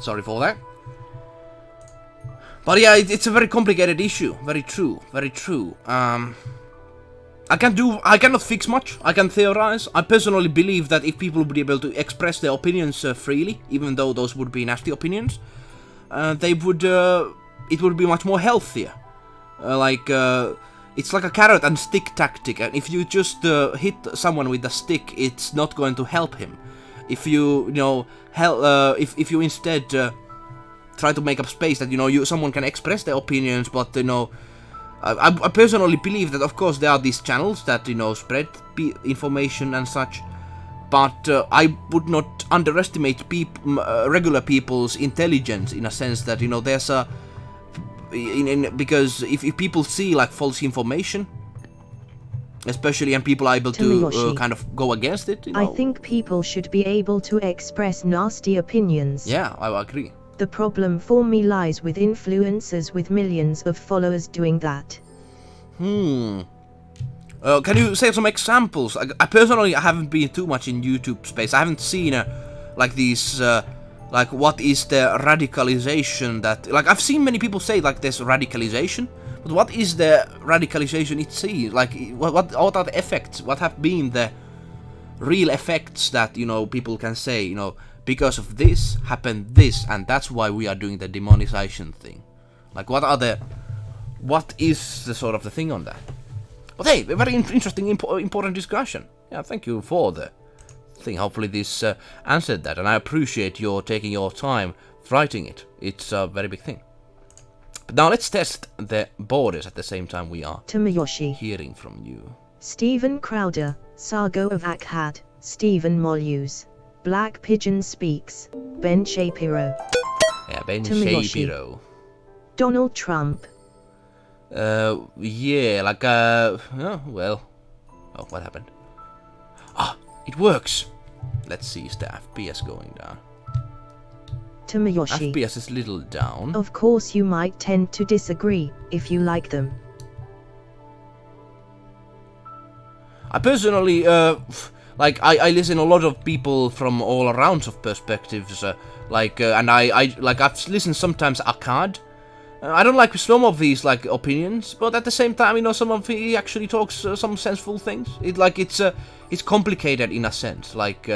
Sorry for that. But yeah, it's a very complicated issue. Very true. Very true. I cannot fix much. I can theorize. I personally believe that if people would be able to express their opinions freely, even though those would be nasty opinions, they would. It would be much more healthier. It's like a carrot and stick tactic, and if you just hit someone with a stick, it's not going to help him. If you if you instead try to make up space that someone can express their opinions, but I personally believe that of course there are these channels that spread information and such, but I would not underestimate regular people's intelligence in a sense that there's a because if people see like false information, especially, and people are able to kind of go against it. I think people should be able to express nasty opinions. Yeah, I agree. The problem for me lies with influencers with millions of followers doing that. Can you say some examples? I personally haven't been too much in YouTube space. I haven't seen like these like what is the radicalization that I've seen many people say like there's radicalization. But what is the radicalization it sees? Like, what are the effects? What have been the real effects that, people can say, because of this, happened this, and that's why we are doing the demonization thing? Like, what is the sort of the thing on that? But hey, a very interesting, important discussion. Yeah, thank you for the thing. Hopefully this answered that, and I appreciate your taking your time writing it. It's a very big thing. Now let's test the borders at the same time we are hearing from you. Stephen Crowder, Sargo of Akhad, Stephen Moluse, Black Pigeon Speaks, Ben Shapiro. Yeah, Ben Shapiro. Donald Trump. Yeah, well. Oh, what happened? Ah, it works. Let's see, is the FPS going down? Tomoyoshi. FPS is little down. Of course you might tend to disagree, if you like them. I personally, like, I listen a lot of people from all around of perspectives, and I've listened sometimes Akkad. I don't like some of these, like, opinions, but at the same time, you know, some of he actually talks some sensible things. It's complicated in a sense, like,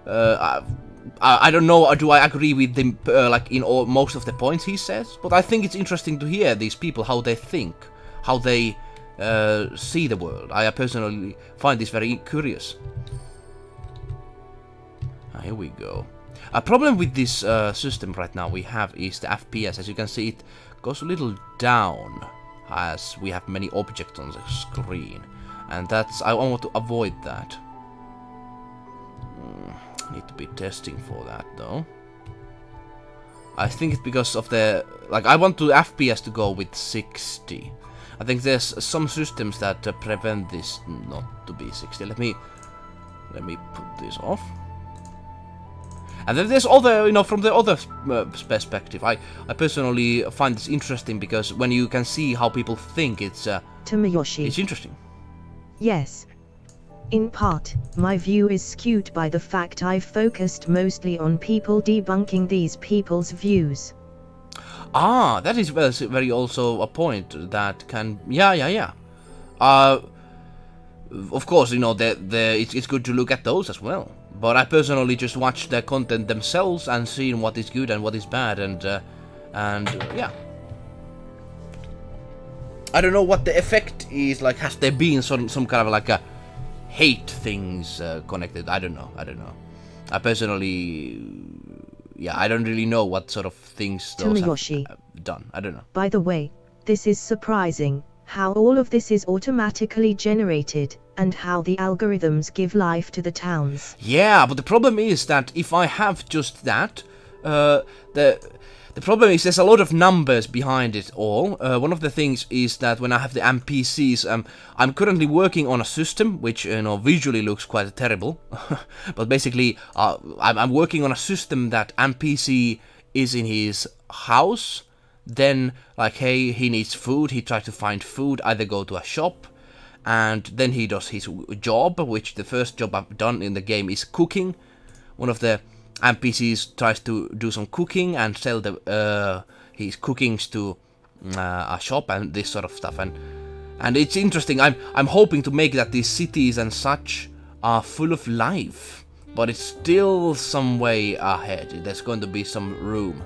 I don't know, do I agree with him, like, in most of the points he says, but I think it's interesting to hear these people, how they think, how they see the world. I personally find this very curious. Here we go. A problem with this system right now we have is the FPS. As you can see, it goes a little down as we have many objects on the screen, and I want to avoid that. Need to be testing for that though. I think it's because of the, like, I want the FPS to go with 60. I think there's some systems that prevent this not to be 60. Let me put this off. And then there's other, you know, from the other perspective, I personally find this interesting because when you can see how people think, it's Tomoyoshi. It's interesting. Yes. In part, my view is skewed by the fact I've focused mostly on people debunking these people's views. Ah, that is very also a point that can, yeah. Of course, you know, it's good to look at those as well. But I personally just watch the content themselves and see what is good and what is bad, and yeah. I don't know what the effect is, like, has there been some kind of like a hate things connected? I don't know. I personally, yeah, I don't really know what sort of things those have done. I don't know. By the way, this is surprising, how all of this is automatically generated, and how the algorithms give life to the towns. Yeah, but the problem is that if I have just that, the problem is there's a lot of numbers behind it all. One of the things is that when I have the NPCs, I'm currently working on a system which, you know, visually looks quite terrible. But basically, I'm working on a system that NPC is in his house. Then, like, hey, he needs food. He tries to find food, either go to a shop, and then he does his job, which the first job I've done in the game is cooking. One of the NPCs tries to do some cooking and sell his cookings to a shop and this sort of stuff, and it's interesting. I'm hoping to make that these cities and such are full of life, but it's still some way ahead. There's going to be some room,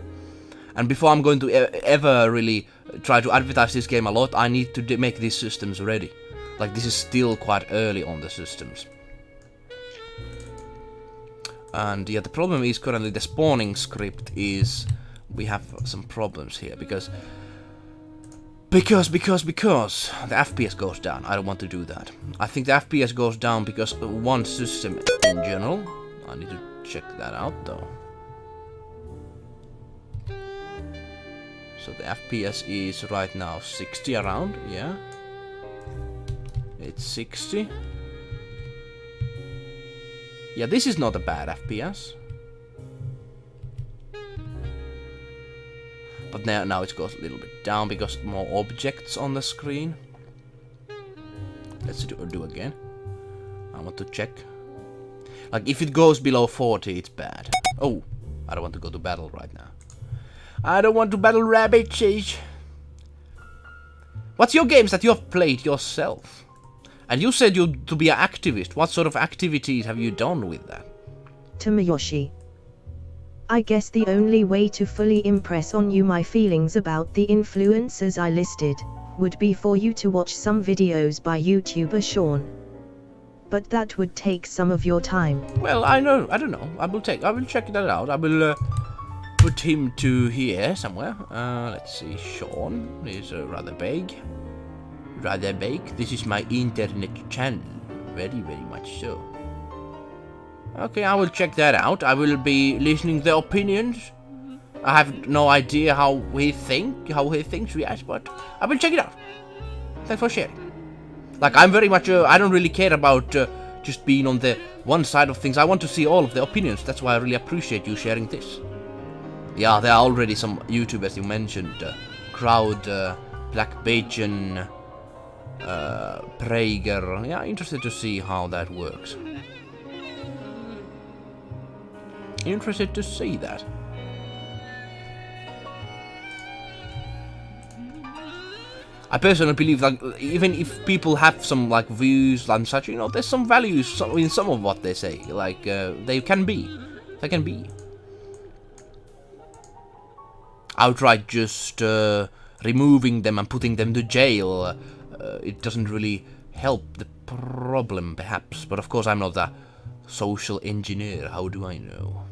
and before I'm going to ever really try to advertise this game a lot, I need to make these systems ready. Like, this is still quite early on the systems. And yeah, the problem is currently the spawning script is, we have some problems here because the FPS goes down. I don't want to do that. I think the FPS goes down because one system in general. I need to check that out though. So the FPS is right now 60 around, yeah. It's 60. Yeah, this is not a bad FPS. But now it goes a little bit down because more objects on the screen. Let's do again. I want to check. Like, if it goes below 40, it's bad. Oh, I don't want to go to battle right now. I don't want to battle rabbits. What's your games that you have played yourself? And you said you to be an activist. What sort of activities have you done with that? Tomoyoshi. I guess the only way to fully impress on you my feelings about the influencers I listed would be for you to watch some videos by YouTuber Sean. But that would take some of your time. Well, I don't know. I will check that out. I will put him to here somewhere. Let's see. Sean is rather big. This is my internet channel. Very much so. Okay, I will check that out. I will be listening to the opinions. I have no idea how he thinks, yes, but I will check it out. Thanks for sharing. Like, I'm very much, I don't really care about just being on the one side of things. I want to see all of the opinions. That's why I really appreciate you sharing this. Yeah, there are already some YouTubers you mentioned. Crowd, Black Bacon, Prager. Yeah, interested to see how that works. Interested to see that. I personally believe that even if people have some like views and such, you know, there's some values in some of what they say. Like they can be. Outright just removing them and putting them to jail, it doesn't really help the problem, perhaps. But of course, I'm not a social engineer. How do I know?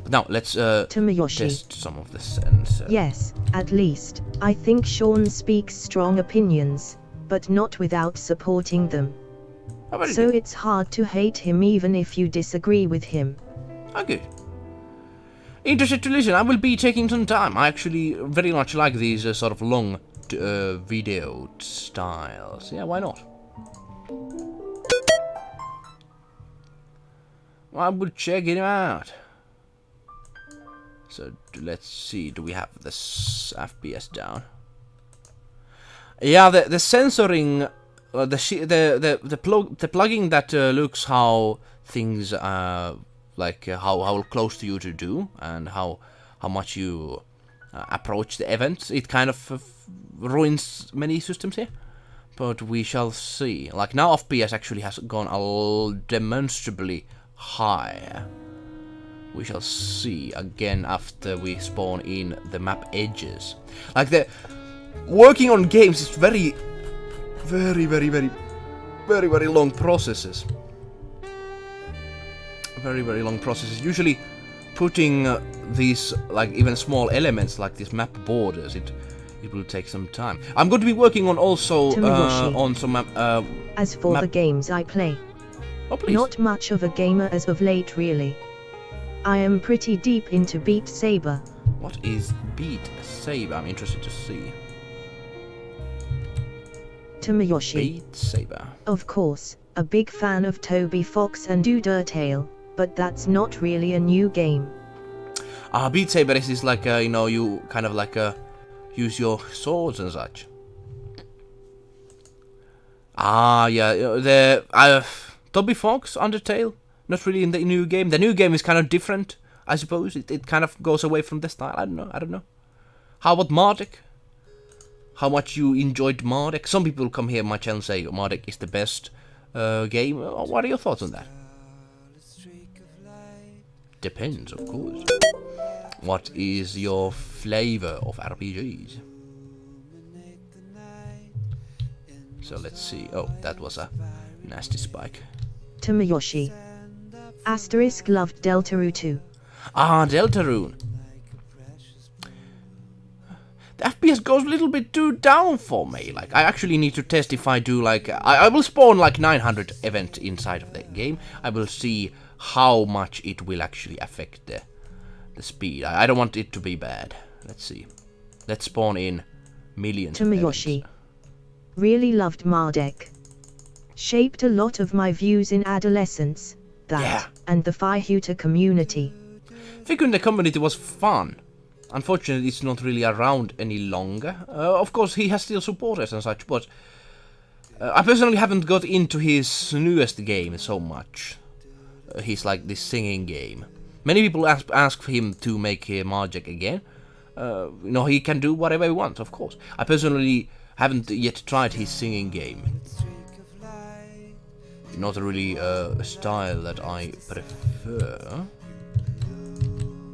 But now let's test some of the sensor. Yes, at least, I think Sean speaks strong opinions, but not without supporting them. So it's hard to hate him even if you disagree with him. Okay. Interested to listen. I will be taking some time. I actually very much like these sort of long video styles. Yeah, why not? I will check it out. So let's see. Do we have this FPS down? Yeah, the censoring, the plugin that looks how things like how close to you to do and how much you approach the events. It kind of ruins many systems here. But we shall see. Like now, FPS actually has gone demonstrably high. We shall see again after we spawn in the map edges. Like the working on games is very long processes. Very long processes. Usually putting these like even small elements like these map borders, it will take some time. I'm going to be working on also on some as for the games I play, not much of a gamer as of late really. I am pretty deep into Beat Saber. What is Beat Saber? I'm interested to see. Tomoyoshi. Beat Saber. Of course, a big fan of Toby Fox and Undertale, but that's not really a new game. Beat Saber is like, you know, you kind of like use your swords and such. Yeah, the Toby Fox, Undertale, not really in the new game. The new game is kind of different, I suppose. It kind of goes away from the style. I don't know. How about Mardek? How much you enjoyed Mardek? Some people come here my channel and say Mardek is the best game. What are your thoughts on that? Depends, of course. What is your flavor of RPGs? So let's see. Oh, that was a nasty spike. Tomoyoshi. Asterisk loved Deltarune too. Deltarune. The FPS goes a little bit too down for me. Like, I actually need to test if I do like... I will spawn like 900 event inside of the game. I will see how much it will actually affect the speed. I don't want it to be bad. Let's see. Let's spawn in millions of Tomoyoshi. Really loved Mardek. Shaped a lot of my views in adolescence. And the Fihuta community. Fihuta community was fun. Unfortunately, it's not really around any longer. Of course, he has still supporters and such, but I personally haven't got into his newest game so much. He's like this singing game. Many people ask for him to make Marjack again. You know, he can do whatever he wants, of course. I personally haven't yet tried his singing game. Not really a style that I prefer.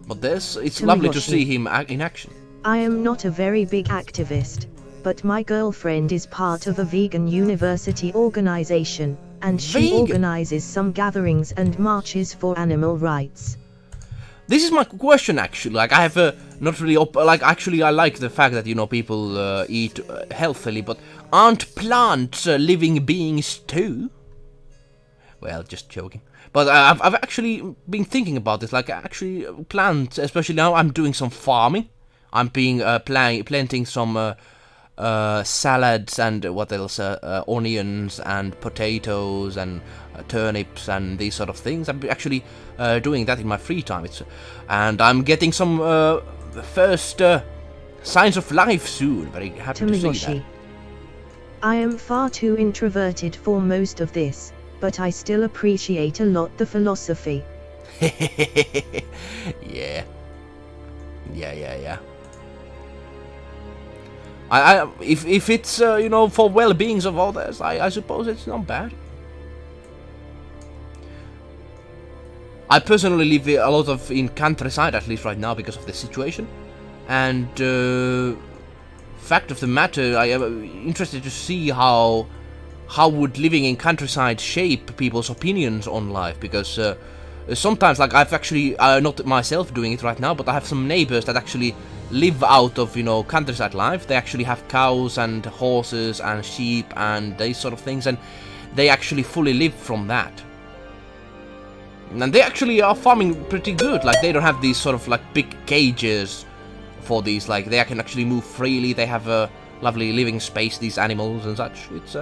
But it's lovely to see him in action. I am not a very big activist, but my girlfriend is part of a vegan university organization, and she organizes some gatherings and marches for animal rights. This is my question actually. Like I have not really like actually I like the fact that, you know, people eat healthily, but aren't plants living beings too? Well, just joking. But I've actually been thinking about this. Like, actually, plants, especially now I'm doing some farming. I'm planting some salads and what else, onions and potatoes and turnips and these sort of things. I'm actually doing that in my free time. And I'm getting some first signs of life soon. Very happy to see that. I am far too introverted for most of this, but I still appreciate a lot the philosophy. Yeah. If it's you know, for well-beings of others, I suppose it's not bad. I personally live a lot of in countryside, at least right now, because of the situation. And fact of the matter, I am interested to see how would living in countryside shape people's opinions on life, because sometimes, like, I've actually not myself doing it right now, but I have some neighbors that actually live out of, you know, countryside life. They actually have cows and horses and sheep and these sort of things, and they actually fully live from that. And they actually are farming pretty good. Like, they don't have these sort of like big cages for these. Like, they can actually move freely. They have a lovely living space, these animals and such. It's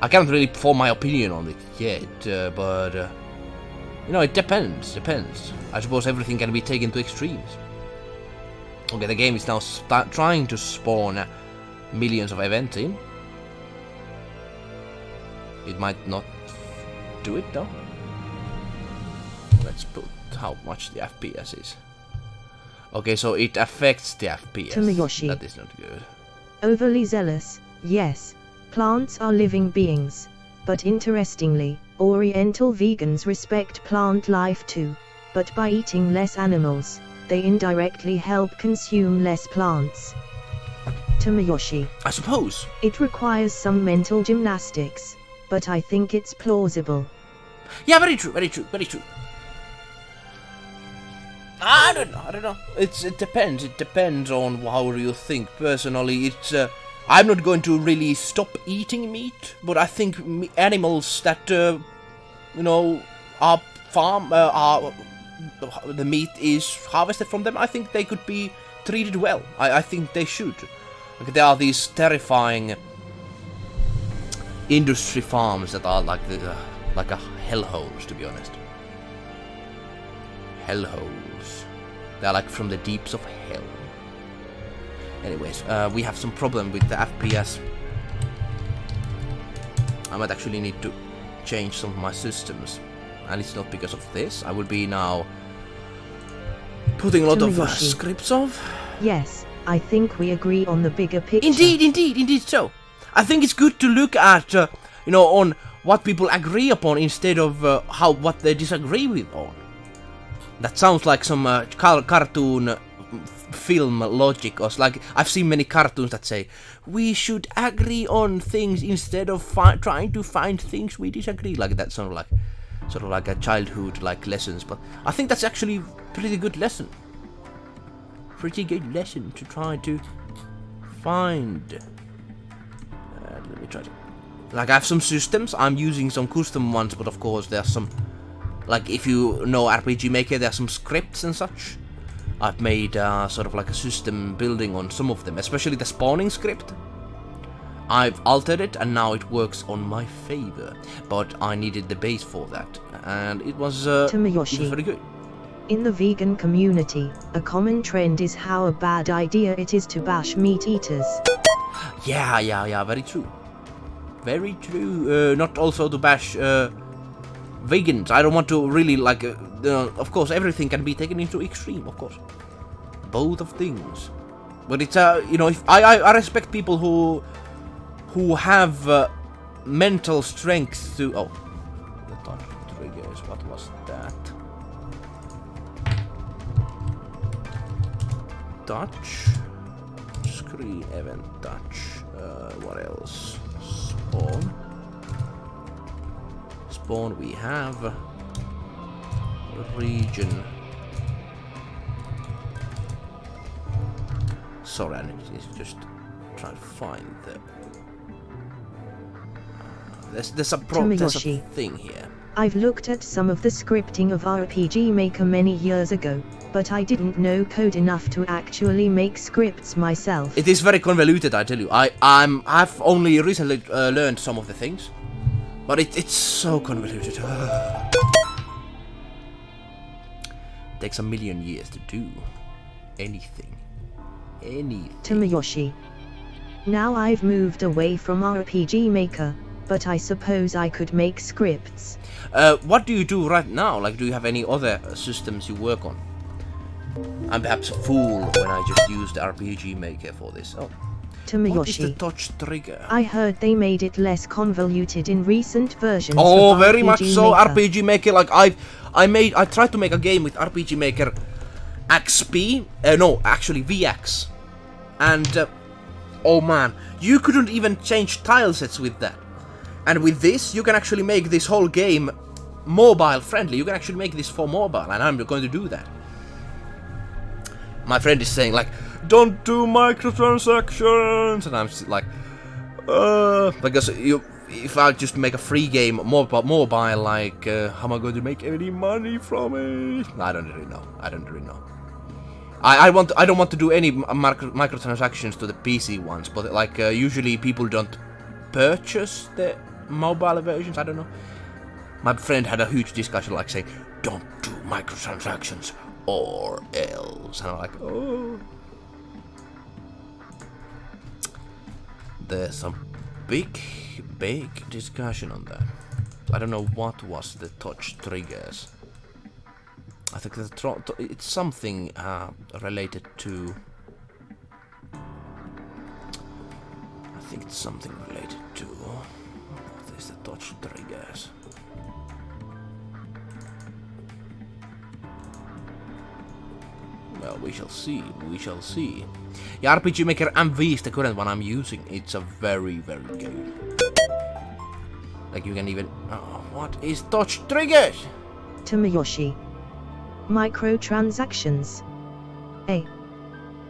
I can't really form my opinion on it yet, but you know, it depends. I suppose everything can be taken to extremes. Okay, the game is now trying to spawn millions of events in. It might not do it though. Let's put how much the FPS is. Okay, so it affects the FPS. Tomoyoshi. That is not good. Overly zealous, yes. Plants are living beings. But interestingly, Oriental vegans respect plant life too. But by eating less animals, they indirectly help consume less plants. Tomoyoshi. I suppose. It requires some mental gymnastics, but I think it's plausible. Yeah, very true. I don't know. It depends. It depends on how you think. Personally, it's I'm not going to really stop eating meat, but I think animals that you know, are the meat is harvested from them, I think they could be treated well. I think they should. Like, there are these terrifying industry farms that are like a hellholes, to be honest. Hellholes. They're like from the deeps of hell. Anyways, we have some problem with the FPS. I might actually need to change some of my systems, and it's not because of this. I will be now putting a lot of scripts off. Yes, I think we agree on the bigger picture. Indeed so. I think it's good to look at, you know, on what people agree upon instead of what they disagree with on. That sounds like some cartoon film logic, or like I've seen many cartoons that say we should agree on things instead of trying to find things we disagree. Like that sort of like a childhood like lessons. But I think that's actually pretty good lesson. Pretty good lesson to try to find. Let me try to. Like, I have some systems. I'm using some custom ones, but of course there's some. Like, if you know RPG Maker, there's some scripts and such. I've made sort of like a system building on some of them, especially the spawning script. I've altered it and now it works on my favor, but I needed the base for that, and it was very good. In the vegan community, a common trend is how a bad idea it is to bash meat eaters. Yeah, very true. Very true. Not also to bash vegans. I don't want to really like. Of course, everything can be taken into extreme. Of course, both of things. But it's you know, if I respect people who have mental strength to. Oh, the touch triggers. What was that? Touch. Screen event touch. What else? Spawn we have. Region. Sorry, I need to just try to find the. There's a thing here. I've looked at some of the scripting of RPG Maker many years ago, but I didn't know code enough to actually make scripts myself. It is very convoluted, I tell you. I've only recently learned some of the things, but it's so convoluted. Takes a million years to do anything. Tomoyoshi. Now I've moved away from RPG Maker, but I suppose I could make scripts. What do you do right now? Like, do you have any other systems you work on? I'm perhaps a fool when I just used RPG Maker for this. Oh. Tomoyoshi. What is the touch trigger? I heard they made it less convoluted in recent versions. Oh, of very RPG much so. Maker. RPG Maker, like I tried to make a game with RPG Maker XP. No, actually VX. And oh man, you couldn't even change tile sets with that. And with this, you can actually make this whole game mobile friendly. You can actually make this for mobile, and I'm going to do that. My friend is saying like, don't do microtransactions, and I'm like, because if I just make a free game mobile, like, how am I going to make any money from it? I don't really know. I don't want to do any microtransactions to the PC ones, but like usually people don't purchase the mobile versions. I don't know. My friend had a huge discussion, like saying, "Don't do microtransactions or else." And I'm like, oh. There's some big discussion on that. I don't know what was the touch triggers. I think it's something related to. I think it's something related to. What is the touch triggers? Well, we shall see. We shall see. Yeah, RPG Maker MV is the current one I'm using. It's a very good. Like you can even. Oh, what is touch triggers? Tomoyoshi. Microtransactions.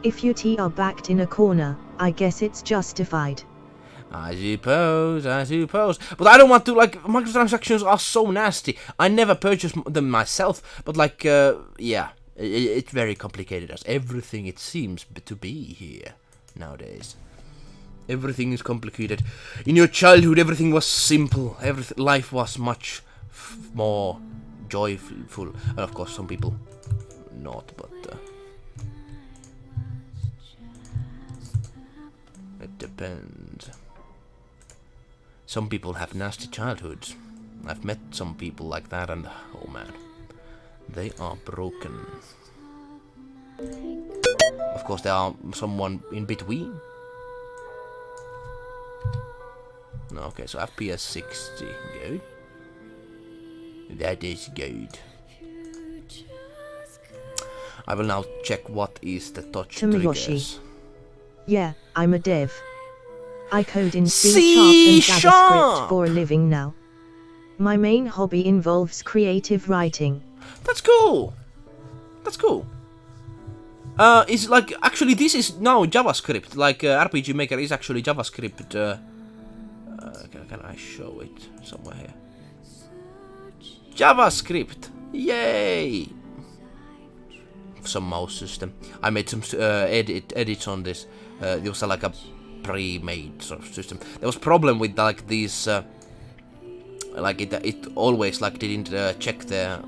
If you are backed in a corner, I guess it's justified. I suppose. But I don't want to, like, microtransactions are so nasty. I never purchased them myself, but like, yeah, it's very complicated as everything it seems to be here nowadays. Everything is complicated. In your childhood, everything was simple. Life was much more joyful. And of course, some people not, but it depends. Some people have nasty childhoods. I've met some people like that, and oh man, they are broken. Of course, there are someone in between. No, okay, so FPS 60, good. That is good. I will now check what is the touch triggers. Yeah, I'm a dev. I code in C# and JavaScript for a living now. My main hobby involves creative writing. That's cool. That's cool. It's like, actually this is now JavaScript. Like RPG Maker is actually JavaScript. Can I show it somewhere here? JavaScript. Yay! Some mouse system. I made some edits on this. It was like a pre-made sort of system. There was problem with like these, like it always like didn't check the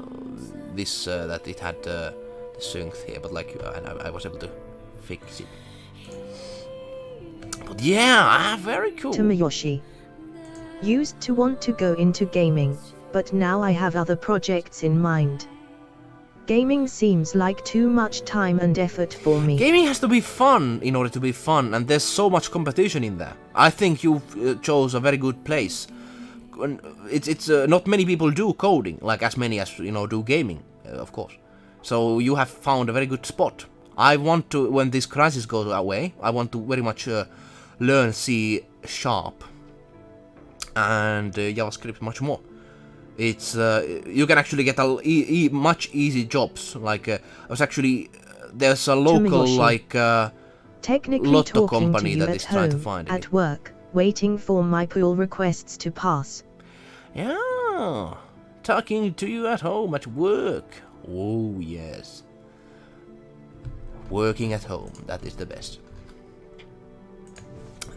this that it had the sync here, but like I was able to fix it. But yeah, very cool. Tomoyoshi. Used to want to go into gaming, but now I have other projects in mind. Gaming seems like too much time and effort for me. Gaming has to be fun in order to be fun, and there's so much competition in there. I think you chose a very good place. It's not many people do coding, like as many as do gaming, of course. So you have found a very good spot. I want to, when this crisis goes away, I want to very much learn C# and JavaScript much more. It's you can actually get much easy jobs. Like I was actually there's a local like lotto company that is trying to find at work, waiting for my pull requests to pass. Yeah, talking to you at home, at work. Oh, yes. Working at home, that is the best.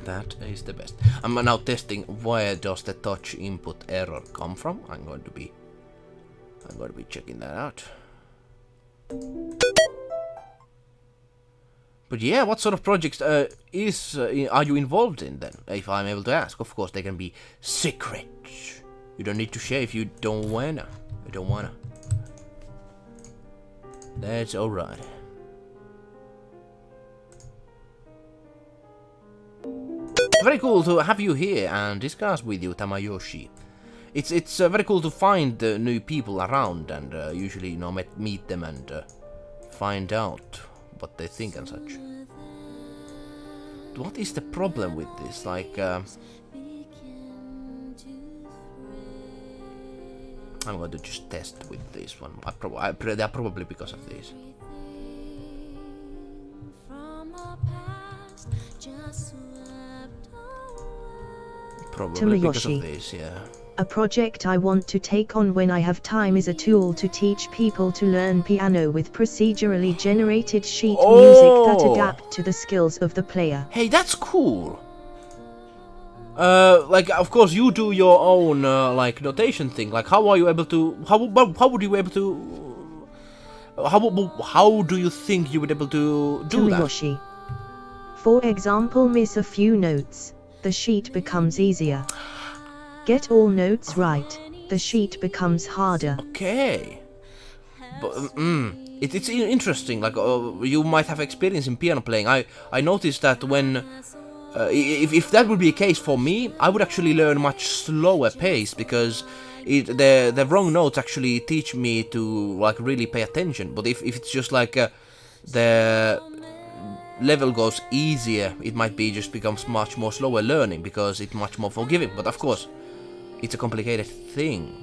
That is the best. I'm now testing where does the touch input error come from. I'm going to be checking that out. But yeah, what sort of projects are you involved in then? If I'm able to ask, of course they can be secret. You don't need to share if you don't wanna. That's alright. Very cool to have you here and discuss with you, Tamayoshi. It's very cool to find new people around and usually meet them and find out what they think and such. What is the problem with this? Like, I'm going to just test with this one. They're probably because of this. Probably because of this, yeah. A project I want to take on when I have time is a tool to teach people to learn piano with procedurally generated sheet music that adapt to the skills of the player. Hey, that's cool. Like, of course, you do your own like notation thing. Like, how are you able to? How would you be able to? How do you think you would be able to do that? For example, miss a few notes, the sheet becomes easier. Get all notes right, the sheet becomes harder. Okay. But, it's interesting, like, you might have experience in piano playing. I noticed that when, if that would be a case for me, I would actually learn much slower pace, because the wrong notes actually teach me to, like, really pay attention. But if it's just like, the level goes easier, it might be just becomes much more slower learning, because it's much more forgiving. But of course, it's a complicated thing.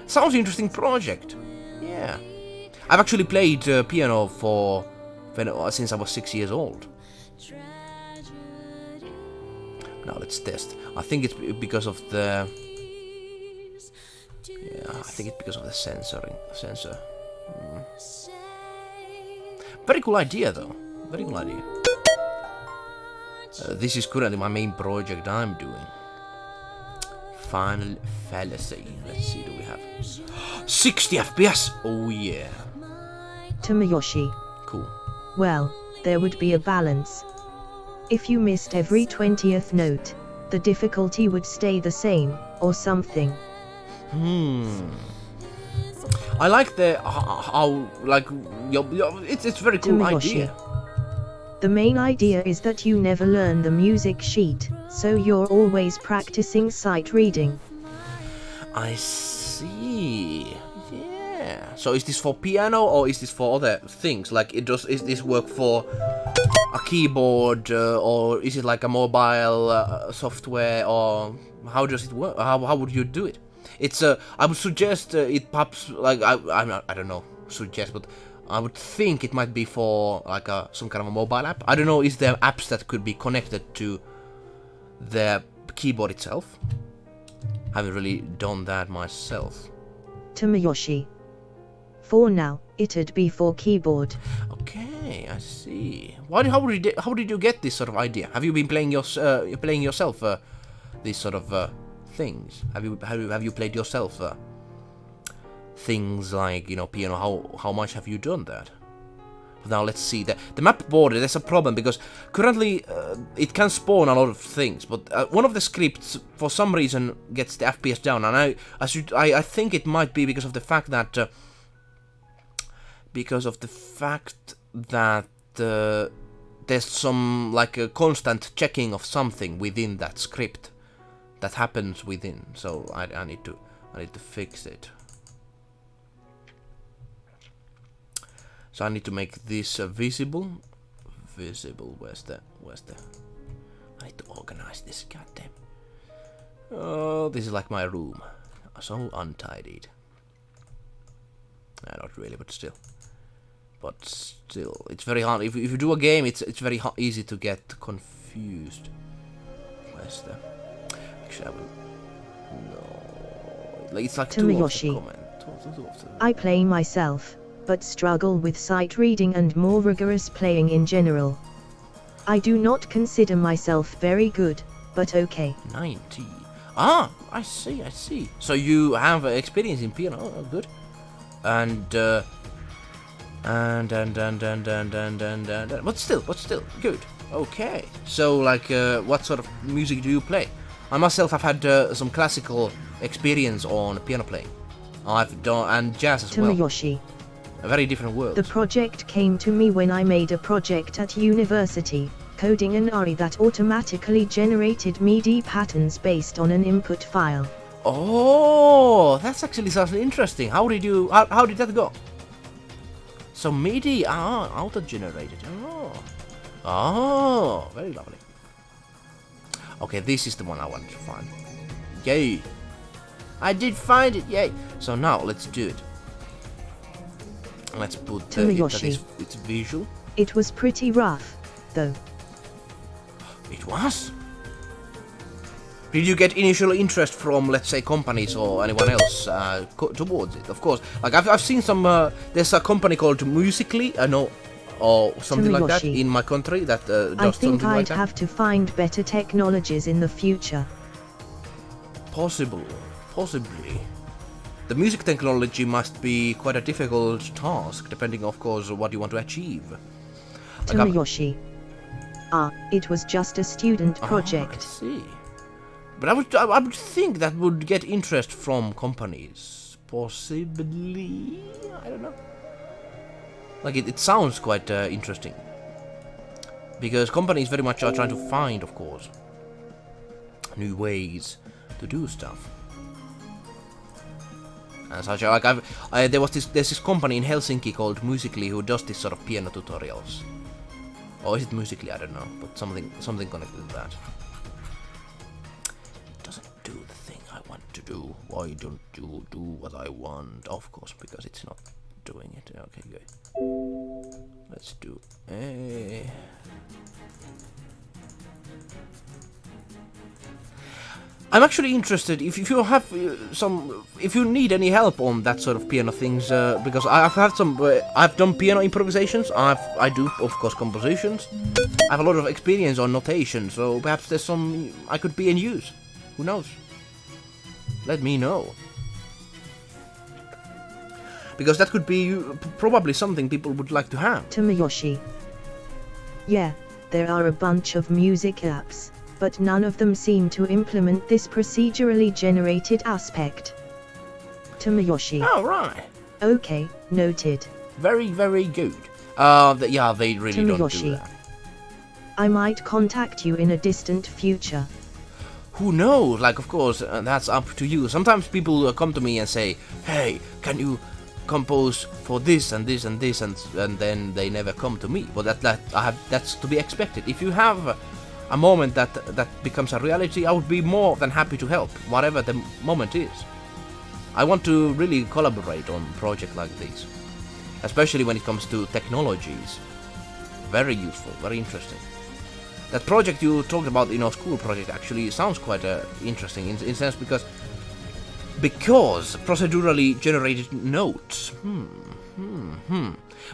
Sounds interesting project. Yeah. I've actually played piano since I was 6 years old. Now let's test. I think it's because of the... Yeah, I think it's because of the sensor. Very cool idea though. Very cool idea. This is currently my main project I'm doing. Final Fallacy. Let's see, do we have 60 FPS? Oh yeah. Tamayoshi. Cool. Well, there would be a balance. If you missed every 20th note, the difficulty would stay the same, or something. I like the how like it's very cool Tamayoshi. idea. The main idea is that you never learn the music sheet, so you're always practicing sight reading. I see. Yeah. So is this for piano or is this for other things? Like, is this work for a keyboard or is it like a mobile software, or how does it work? How would you do it? It's I would suggest it perhaps, like, I don't know, suggest, but I would think it might be for like some kind of a mobile app. I don't know, is there apps that could be connected to the keyboard itself? I haven't really done that myself. Tamayoshi. For now, it'd be for keyboard. Okay, I see. How did you get this sort of idea? Have you been playing yourself these sort of things? Have you played yourself things like, you know, piano? How much have you done that? Now let's see, the map border, there's a problem because currently it can spawn a lot of things, but one of the scripts for some reason gets the FPS down, and I think it might be because of the fact that there's some like a constant checking of something within that script that happens within, so I need to fix it. So I need to make this visible. Visible. Where's the? I need to organize this. Goddamn. Oh, this is like my room. So untidied. Not really, but still. It's very hard. If you do a game, it's very easy to get confused. Where's the? Actually, I will. No. Like, it's like Tomoyoshi. 2 of the comment. I play myself, but struggle with sight reading and more rigorous playing in general. I do not consider myself very good, but okay. 90. Ah, I see. So you have experience in piano. Oh, good. And but still, good. Okay. So, like, what sort of music do you play? I myself have had some classical experience on piano playing. I've done, and jazz as well. Tomoyoshi. A very different world. The project came to me when I made a project at university, coding an ARI that automatically generated MIDI patterns based on an input file. Oh, that's actually something interesting. How did that go? So MIDI, auto-generated. Oh, very lovely. Okay, this is the one I wanted to find. Yay! I did find it, yay! So now, let's do it. Let's put it's visual. It was pretty rough, though. It was? Did you get initial interest from, let's say, companies or anyone else towards it? Of course. Like, I've seen some, there's a company called Musically, or something like that in my country that does something like that. I think I'd have to find better technologies in the future. Possibly. The music technology must be quite a difficult task, depending, of course, on what you want to achieve. Tomoyoshi. It was just a student project. I see. But I would think that would get interest from companies. Possibly. I don't know. Like, it sounds quite interesting. Because companies very much are trying to find, of course, new ways to do stuff. And such, like, there's this company in Helsinki called Musically who does this sort of piano tutorials. Or is it Musically? I don't know, but something connected with that. It doesn't do the thing I want to do. Why don't you do what I want? Of course, because it's not doing it. Okay, good. Let's do a. I'm actually interested if you have if you need any help on that sort of piano things, because I've had some, I've done piano improvisations. I do, of course, compositions. I have a lot of experience on notation, so perhaps there's some I could be in use. Who knows? Let me know, because that could be probably something people would like to have. Tomoyoshi. Yeah, there are a bunch of music apps, but none of them seem to implement this procedurally generated aspect. Tomoyoshi. Oh, right. Okay, noted. Very, very good. Yeah, they really Tomoyoshi. don't do that. I might contact you in a distant future. Who knows? Like, of course, that's up to you. Sometimes people come to me and say, hey, can you compose for this and this and this, and then they never come to me. But that's to be expected. If you have a moment that becomes a reality, I would be more than happy to help, whatever the moment is. I want to really collaborate on projects like this, especially when it comes to technologies. Very useful, very interesting. That project you talked about in our school project actually sounds quite interesting in sense because procedurally generated notes.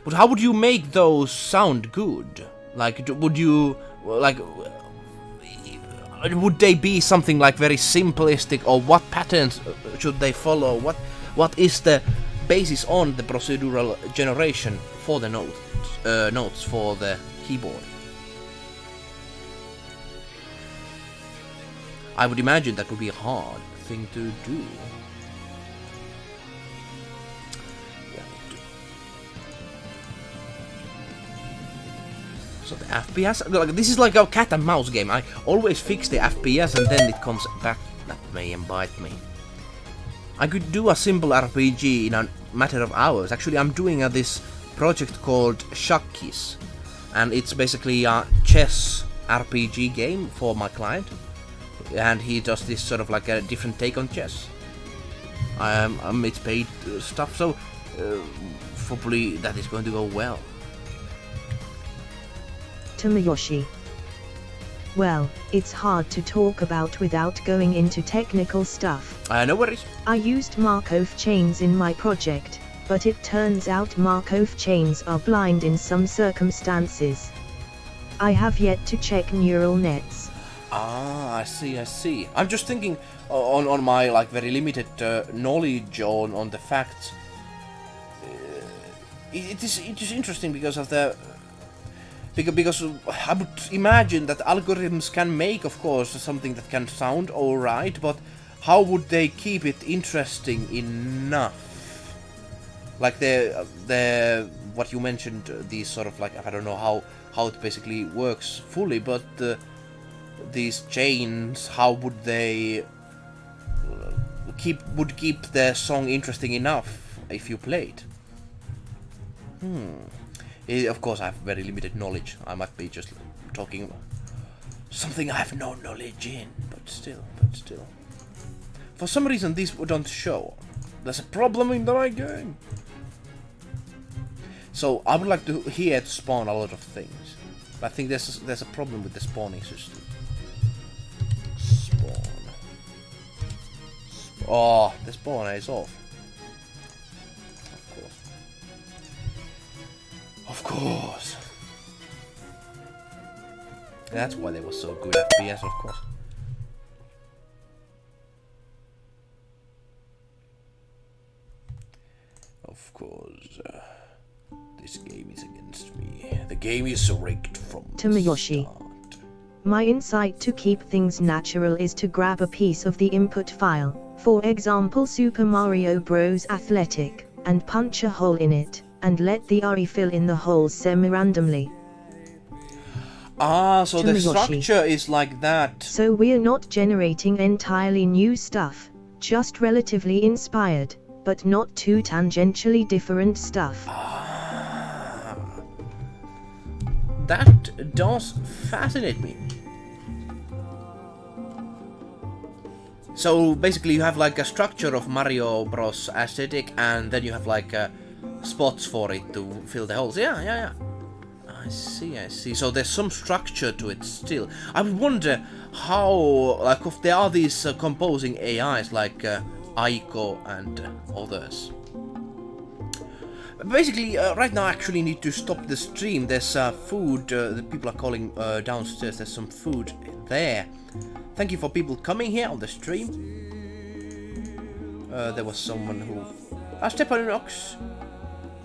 But how would you make those sound good? Like, would they be something like very simplistic, or what patterns should they follow? What is the basis on the procedural generation for the notes for the keyboard? I would imagine that would be a hard thing to do. So the FPS, like, this is like a cat and mouse game. I always fix the FPS and then it comes back at me and bite me. I could do a simple RPG in a matter of hours. Actually, I'm doing this project called Shakis, and it's basically a chess RPG game for my client. And he does this sort of like a different take on chess. It's paid stuff, so hopefully that is going to go well. Tomoyoshi. Well, it's hard to talk about without going into technical stuff. No worries. I used Markov chains in my project, but it turns out Markov chains are blind in some circumstances. I have yet to check neural nets. Ah, I see. I'm just thinking on my like very limited knowledge on the facts. It is interesting because of the because I would imagine that algorithms can make, of course, something that can sound alright, but how would they keep it interesting enough? Like the what you mentioned, these sort of like, I don't know how it basically works fully, but these chains, how would they keep the song interesting enough if you played? Of course, I have very limited knowledge. I might be just talking about something I have no knowledge in, but still. For some reason, these don't show. There's a problem in my game. So I would like to here to spawn a lot of things. But I think there's a problem with the spawning system. Spawn. Oh, the spawner is off. Of course. That's why they were so good at FPS, of course. Of course. This game is against me. The game is rigged from Tomoyoshi. the start. My insight to keep things natural is to grab a piece of the input file, for example Super Mario Bros. Athletic, and punch a hole in it, and let the RE fill in the holes semi-randomly. Ah, so the Tomoyoshi. structure is like that. So we're not generating entirely new stuff, just relatively inspired, but not too tangentially different stuff. That does fascinate me. So basically you have like a structure of Mario Bros. Aesthetic, and then you have like spots for it to fill the holes. Yeah. I see. So there's some structure to it still. I would wonder how, like, if there are these composing AIs like Aiko and others. Basically, right now I actually need to stop the stream. There's food, the people are calling downstairs, there's some food there. Thank you for people coming here on the stream. There was someone who... Stepanox,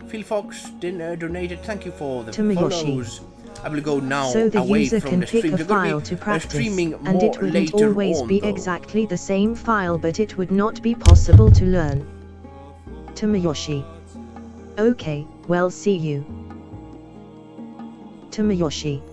Phil Fox donated, thank you for the Tomoyoshi. follows. I will go now So the away user from can the pick stream. a You're gonna file be, to practice, streaming and it more wouldn't later always on, be though. exactly the same file, but it would not be possible to learn. Tomoyoshi. Okay, well, see you. Tomoyoshi.